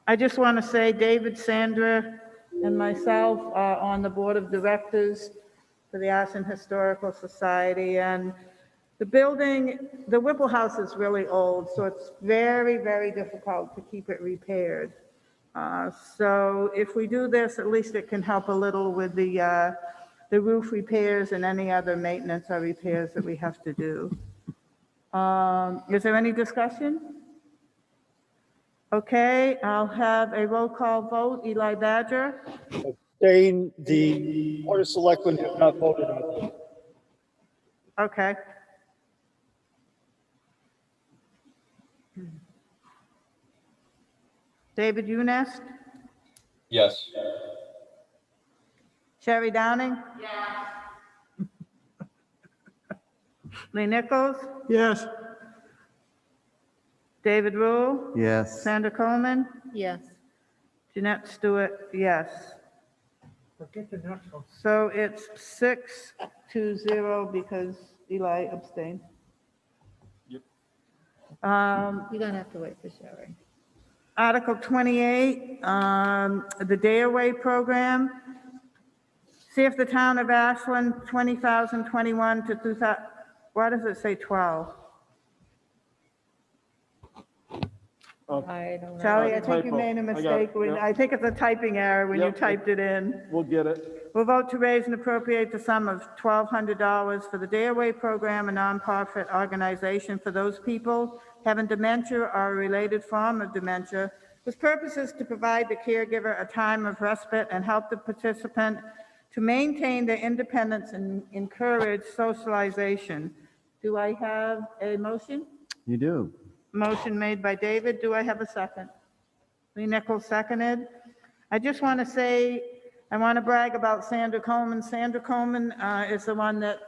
I just want to say David, Sandra, and myself are on the board of directors for the Ashland Historical Society. And the building, the Whipple House is really old, so it's very, very difficult to keep it repaired. So if we do this, at least it can help a little with the roof repairs and any other maintenance or repairs that we have to do. Is there any discussion? Okay, I'll have a roll call vote. Eli Badger? Saying the Board of Selectmen have not voted on this. Okay. David Unest? Yes. Sherry Downing? Yes. Lee Nichols? yes, David Rule? Yes. Sandra Coleman? Yes. Jeanette Stewart, yes. forget the next one. So it's 6-0 because Eli abstained. You're gonna have to wait for Sherry. Article 28, the Day Away Program. See if the town of Ashland, 20,021 to 2,000, why does it say 12? I don't know. Charlie, I think you Typo. made a I got it, mistake. yep. I think it's a typing error when you Yep. typed it in. We'll get it. We'll vote to raise and appropriate the sum of $1,200 for the Day Away Program, a nonprofit organization for those people having dementia or a related form of dementia, whose purpose is to provide the caregiver a time of respite and help the participant to maintain their independence and encourage socialization. Do I have a motion? You do. Motion made by David. Do I have a second? Lee Nichols seconded. I just want to say, I want to brag about Sandra Coleman. Sandra Coleman is the one that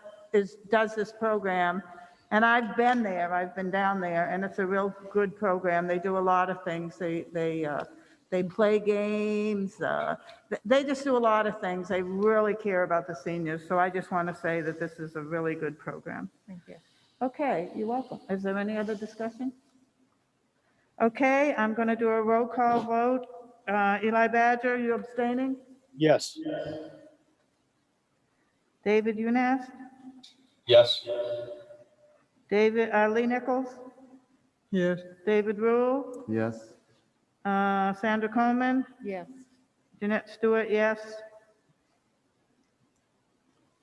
does this program. And I've been there, I've been down there, and it's a real good program. They do a lot of things. They play games. They just do a lot of things. They really care about the seniors. So I just want to say that this is a really good program. Thank you. Okay, you're welcome. Is there any other discussion? Okay, I'm going to do a roll call vote. Eli Badger, you abstaining? Yes. David Unest? Yes. David, Lee Nichols? Yes, David Rule? Yes. Sandra Coleman? Yes. Jeanette Stewart, yes.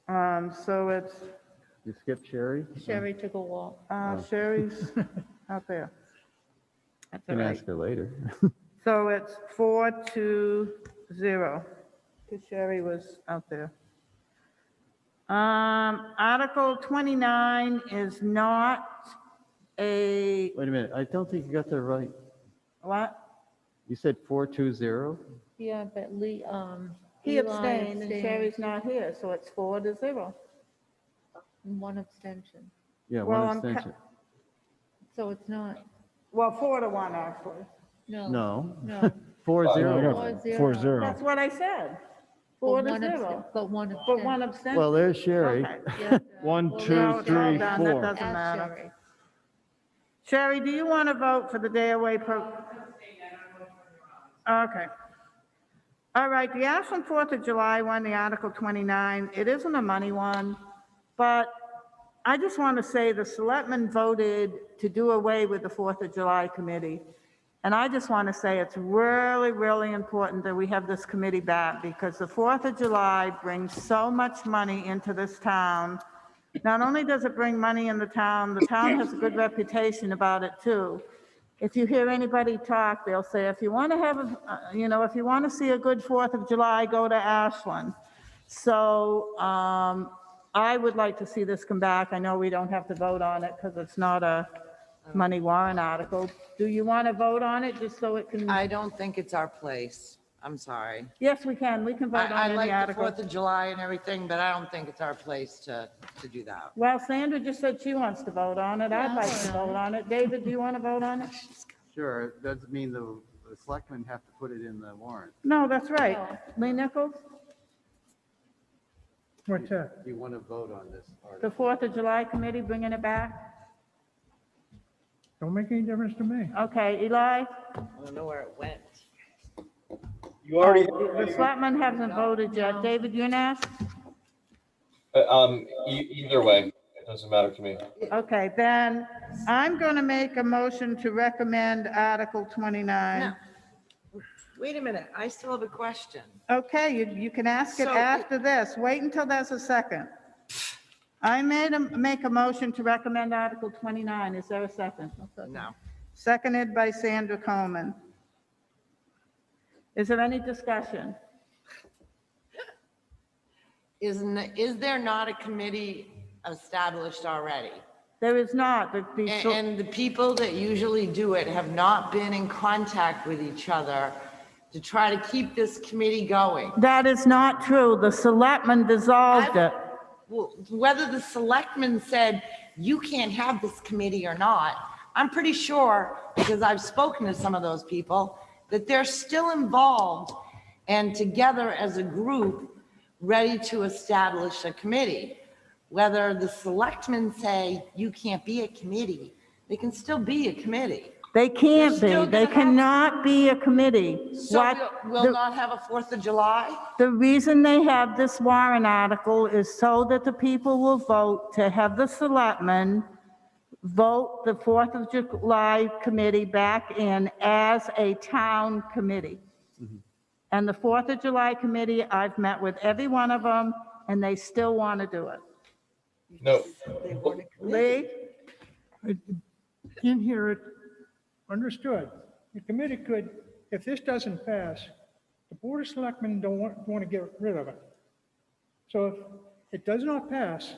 So it's, You skipped Sherry? Sherry took a walk. Sherry's out there. That's all Can right. ask her later. So it's 4-0, because Sherry was out there. Article 29 is not a, Wait a minute, I don't think you got that right. what? You said 420? Yeah, but Lee, He Eli abstained and Sherry's not here, so it's 4-0. and one abstention. Yeah, Well, one I'm abstention. So it's not, Well, 4-1, actually. no. No, No. 4-0. 4-0. That's what I said. But 4-0. But one But one abstention. abstention. Well, there's Sherry. Okay. Yeah, One, well, two, No, it's all three, done. That four. doesn't ask matter. Sherry. Sherry, do you want to vote for the day away Okay. All right, the Ashland 4th of July one, the Article 29, it isn't a money one, but I just want to say the selectmen voted to do away with the 4th of July committee. And I just want to say it's really, really important that we have this committee back because the 4th of July brings so much money into this town. Not only does it bring money in the town has a good reputation about it too. If you hear anybody talk, they'll say, if you want to have, if you want to see a good 4th of July, go to Ashland. So I would like to see this come back. I know we don't have to vote on it because it's not a money warrant article. Do you want to vote on it just so it can? I don't think it's our place. I'm sorry. Yes, we can. We can vote I on any like the article. 4th of July and everything, but I don't think it's our place to do that. Well, Sandra just said she wants to vote on it. I'd like to vote on it. David, do you want to vote on it? Sure, it doesn't mean the selectmen have to put it in the warrant. No, that's right. Lee Nichols, What's that? You want to vote on this the article? 4th of July committee, bringing it back? Don't make any difference to me. Okay, Eli? I don't know where it went. You already, The selectmen haven't voted yet. David Younas? Either way, it doesn't matter to me. Okay, then I'm going to make a motion to recommend Article 29. No. Wait a minute, I still have a question. Okay, you can ask it So- after this. Wait until there's a second. I make a motion to recommend Article 29. Is there a second? No. Seconded by Sandra Coleman. Is there any discussion? Is there not a committee established already? There is not. And the people that usually do it have not been in contact with each other to try to keep this committee going. That is not true. The selectmen dissolved it. Well, whether the selectmen said, you can't have this committee or not, I'm pretty sure, because I've spoken to some of those people, that they're still involved and together as a group, ready to establish a committee. Whether the selectmen say, you can't be a committee, they can still be a committee. They can't They're still be. They gonna have- cannot be a committee. So What we'll not have a 4th of July? the reason they have this warrant article is so that the people will vote to have the selectmen vote the 4th of July committee back in as a town committee. And the 4th of July committee, I've met with every one of them, and they still want to do it. No, Lee? In here, it understood. The committee could, if this doesn't pass, the Board of Selectmen don't want to get rid of it. So if it does not pass,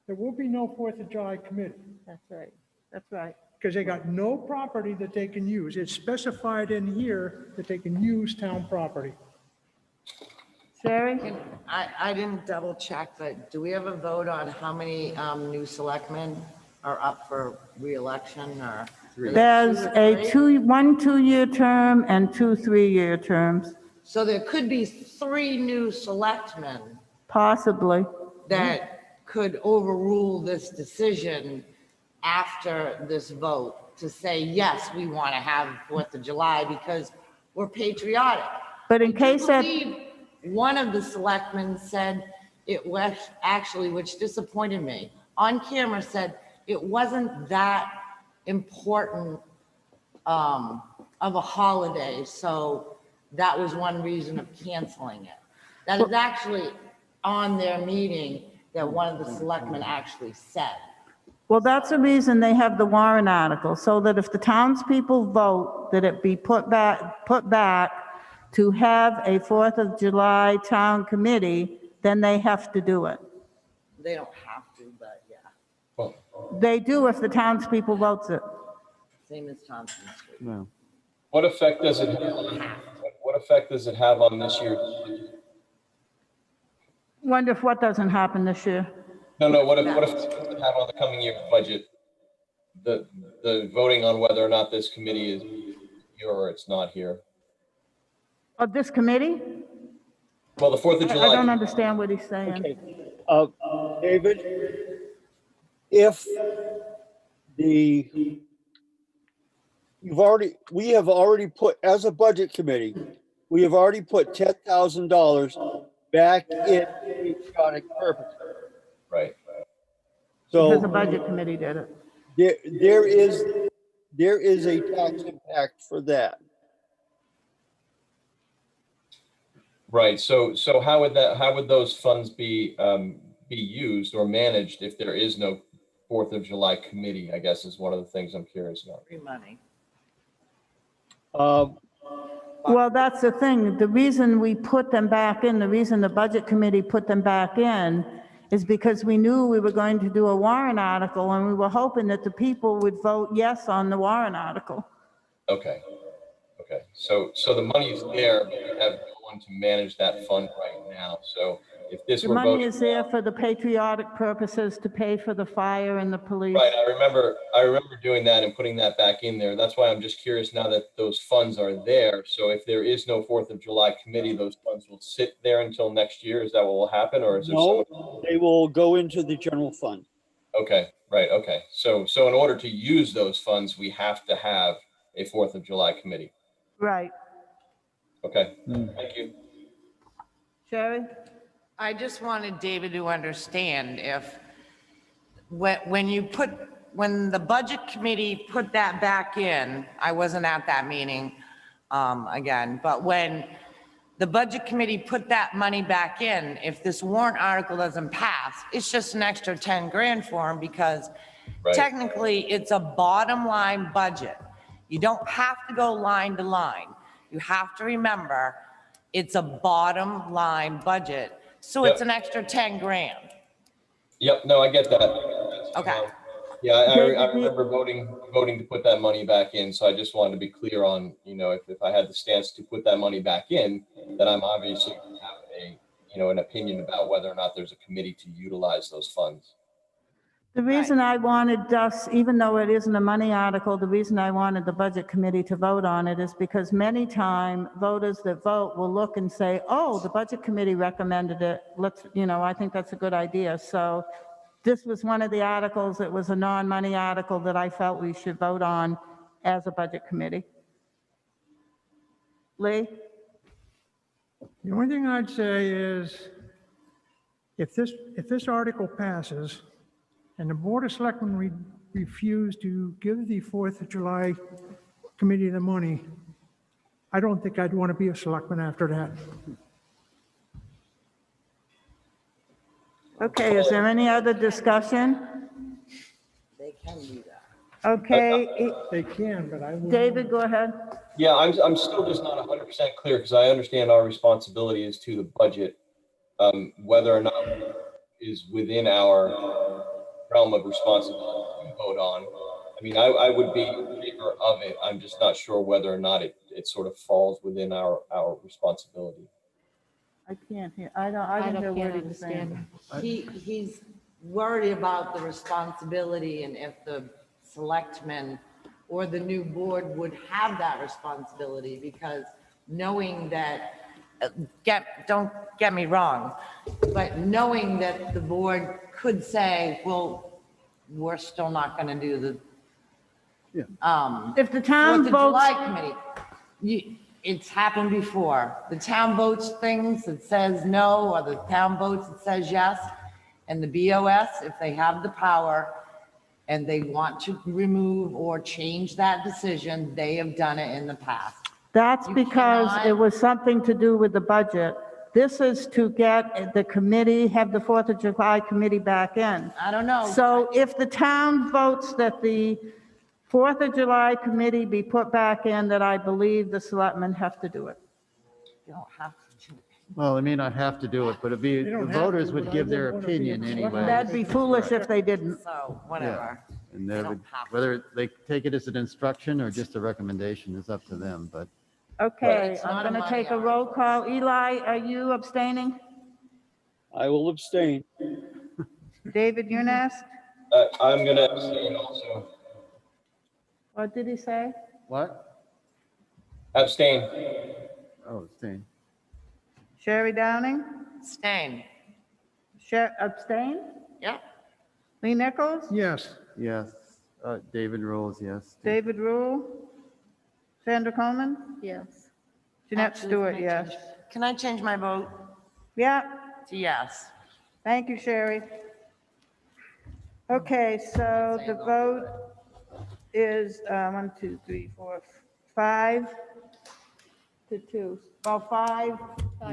there will be no 4th of July committee That's right. That's right. because they got no property that they can use. It's specified in here that they can use town property. Sherry? I didn't double check, but do we have a vote on how many new selectmen are up for reelection or? There's one 2-year term and 2 3-year terms, So there could be 3 new selectmen possibly. that could overrule this decision after this vote to say, yes, we want to have 4th of July because we're patriotic. But in case I that, believe one of the selectmen said it was actually, which disappointed me, on camera said it wasn't that important of a holiday, so that was one reason of canceling it. That is actually on their meeting that one of the selectmen actually said. well, that's the reason they have the warrant article, so that if the townspeople vote that it be put back to have a 4th of July town committee, then they have to do it. They don't have to, but yeah, well, They do if the townspeople votes it. same as Thompson Street. No. what effect does it have on, what effect does it have on this year's budget? Wonder if what doesn't happen this year. No, what effect does it have on the coming year's budget? The voting on whether or not this committee is here or it's not here. Of this committee? Well, the 4th of I July. don't understand what he's saying. okay. David, if we have already put, as a budget committee, we have already put $10,000 back in patriotic purposes. Right. Because the So budget committee did it. there is a tax impact for that. Right, so how would those funds be used or managed if there is no 4th of July committee, I guess is one of the things I'm curious about. Free money. Well, that's the thing. The reason we put them back in, the reason the budget committee put them back in is because we knew we were going to do a warrant article and we were hoping that the people would vote yes on the warrant article. Okay, so the money's there, but we have no one to manage that fund right now. So if this The were money voted, is there for the patriotic purposes to pay for the fire and the police. right, I remember doing that and putting that back in there. That's why I'm just curious now that those funds are there. So if there is no 4th of July committee, those funds will sit there until next year. Is that what will happen, or is there someone? No, they will go into the general fund. Okay, right, okay. So in order to use those funds, we have to have a 4th of July committee. Right. Okay, thank you. Sherry? I just wanted David to understand if, when the budget committee put that back in, I wasn't at that meeting, again, but when the budget committee put that money back in, if this warrant article doesn't pass, it's just an extra 10 grand for them because Right. technically it's a bottom line budget. You don't have to go line to line. You have to remember, it's a bottom line budget. So it's Yep. an extra 10 grand. Yep, no, I get that. Okay. Yeah, I David, remember voting to put that money back in, so I just wanted to be clear on, if I had the stance to put that money back in, then I'm obviously have an opinion about whether or not there's a committee to utilize those funds. The reason I wanted us, even though it isn't a money article, the reason I wanted the budget committee to vote on it is because many time voters that vote will look and say, oh, the budget committee recommended it. I think that's a good idea. So this was one of the articles, it was a non-money article that I felt we should vote on as a budget committee. Lee? The only thing I'd say is, if this article passes and the Board of Selectmen refuse to give the 4th of July committee the money, I don't think I'd want to be a selectman after that. Okay, is there any other discussion? They can do that. Okay, They can, but I will. David, go ahead. Yeah, I'm still just not 100% clear because I understand our responsibility is to the budget, whether or not is within our realm of responsibility to vote on. I mean, I would be in favor of it. I'm just not sure whether or not it sort of falls within our responsibility. I can't hear, I didn't hear what he was saying. He's worried about the responsibility and if the selectmen or the new board would have that responsibility, because knowing that, don't get me wrong, but knowing that the board could say, well, we're still not going to do the, If the town 4th of votes, July committee. It's happened before. The town votes things that says no, or the town votes that says yes. And the BOS, if they have the power and they want to remove or change that decision, they have done it in the past. that's You because cannot- it was something to do with the budget. This is to get the committee, have the 4th of July committee back in. I don't know. So if the town votes that the 4th of July committee be put back in, that I believe the selectmen have to do it. You don't have to do it. Well, they may not have to do it, but it'd be, They don't the have voters to, would but I give their wouldn't wanna be opinion a anyway. That'd be foolish if they didn't. So, whatever. And They they don't would, have to. whether they take it as an instruction or just a recommendation is up to them, but Okay, It's I'm not a going to take a money roll article. call. Eli, are you abstaining? I will abstain. David Younes? I'm going to abstain also. What did he say? what? Abstain. Oh, abstain. Sherry Downing? Stain. Abstain? Yep. Lee Nichols? Yes, Yes. David Rolls, yes. David Rule? Sandra Coleman? Yes. Jeanette Actually, Stewart, can I yes. change- Can I change my vote Yeah, to yes? thank you, Sherry. Okay, so the vote is 1, 2, 3, 4, 5 to 2. About 5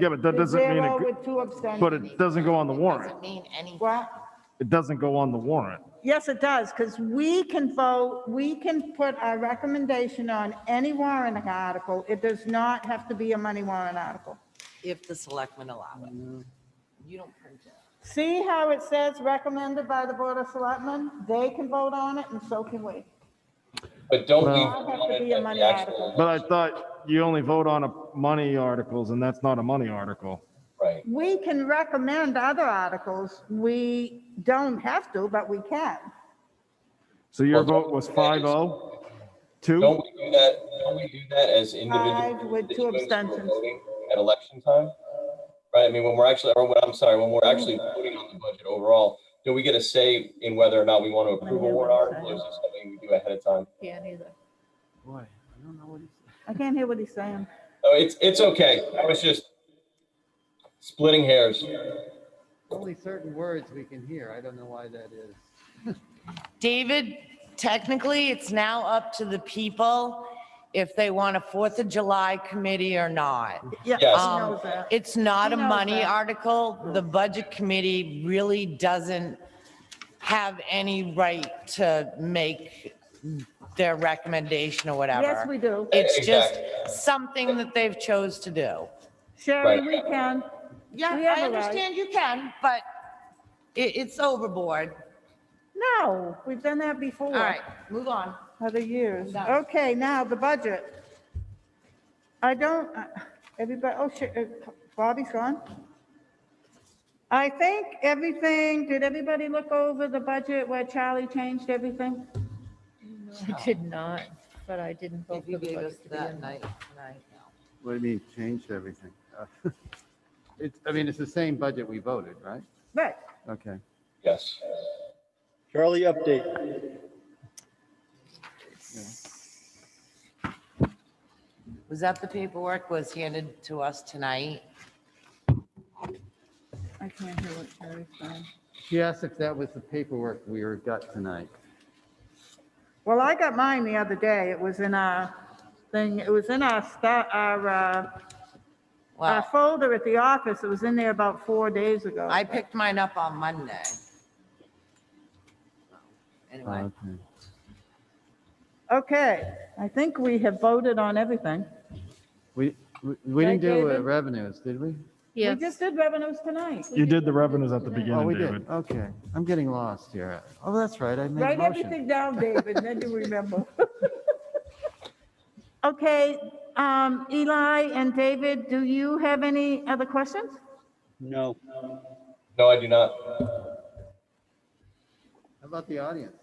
Yeah, but that to doesn't mean, 0 it with 2 but abstentions. it doesn't go on the warrant. Doesn't mean anything. What? It doesn't go on the warrant. Yes, it does, because we can vote, we can put our recommendation on any warrant article. It does not have to be a money warrant article. If the selectmen allow it. You don't print it. See how it says recommended by the Board of Selectmen? They can vote on it, and so can we. But don't we Well- vote Have on to it be a at money the actual article. But I election? thought you only vote on money articles, and that's not a money article. Right. We can recommend other articles. We don't have to, but we can. So your Well, vote was 5-0? 2? Don't we do that, don't we do that as individual 5 with 2 constituents who are abstentions. voting at election time? Right, I mean, when we're actually, or when, I'm sorry, when we're actually voting on the budget overall, do we get a say in whether or not we want to approve a warrant article, or is this something we do ahead of time? Can't either. Boy, I don't know what he's. I can't hear what he's saying. Oh, it's okay, I was just splitting hairs. Only certain words we can hear. I don't know why that is. David, technically, it's now up to the people if they want a 4th of July committee or not. Yeah, he Yes. knows that. It's not He a knows money that. article. The budget committee really doesn't have any right to make their recommendation or whatever. Yes, we do. It's just Exactly. something that they've chose to do. Sherry, Right. we can. Yeah, We have I a right. understand you can, but it's overboard. No, we've done that before. All right, move on. Other years. Done. Okay, now the budget. I don't, everybody, oh, shit, Bobby's gone. I think everything, did everybody look over the budget where Charlie changed everything? I did not, but I didn't vote If you for the gave us budget to that begin night, with. tonight, no. What do you mean, changed everything? It's, I mean, it's the same budget we voted, right? Right. Okay. Yes. Charlie, update. Was that the paperwork was handed to us tonight? I can't hear what Sherry's saying. She asked if that was the paperwork we got tonight. Well, I got mine the other day. It was in our thing, it was in our Well, folder at the office. It was in there about 4 days ago. I picked mine up on Monday. Anyway, Okay. Okay, I think we have voted on everything. We Right, didn't do David? revenues, did we? We Yes, just did revenues tonight. You did the revenues at the Oh, beginning, we David. did. Okay. I'm getting lost here. Oh, that's right. I made a Write motion. everything down, David, and then you remember. Okay, Eli and David, do you have any other questions? No. No, I do not. How about the audience?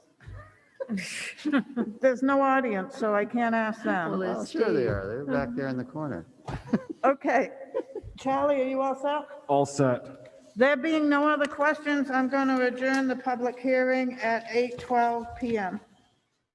There's no audience, so I can't ask Well, them. there's Oh, sure they Steve. are. They're back there in the corner. Okay, Charlie, are you all set? All set. There being no other questions, I'm going to adjourn the public hearing at 8:12 PM.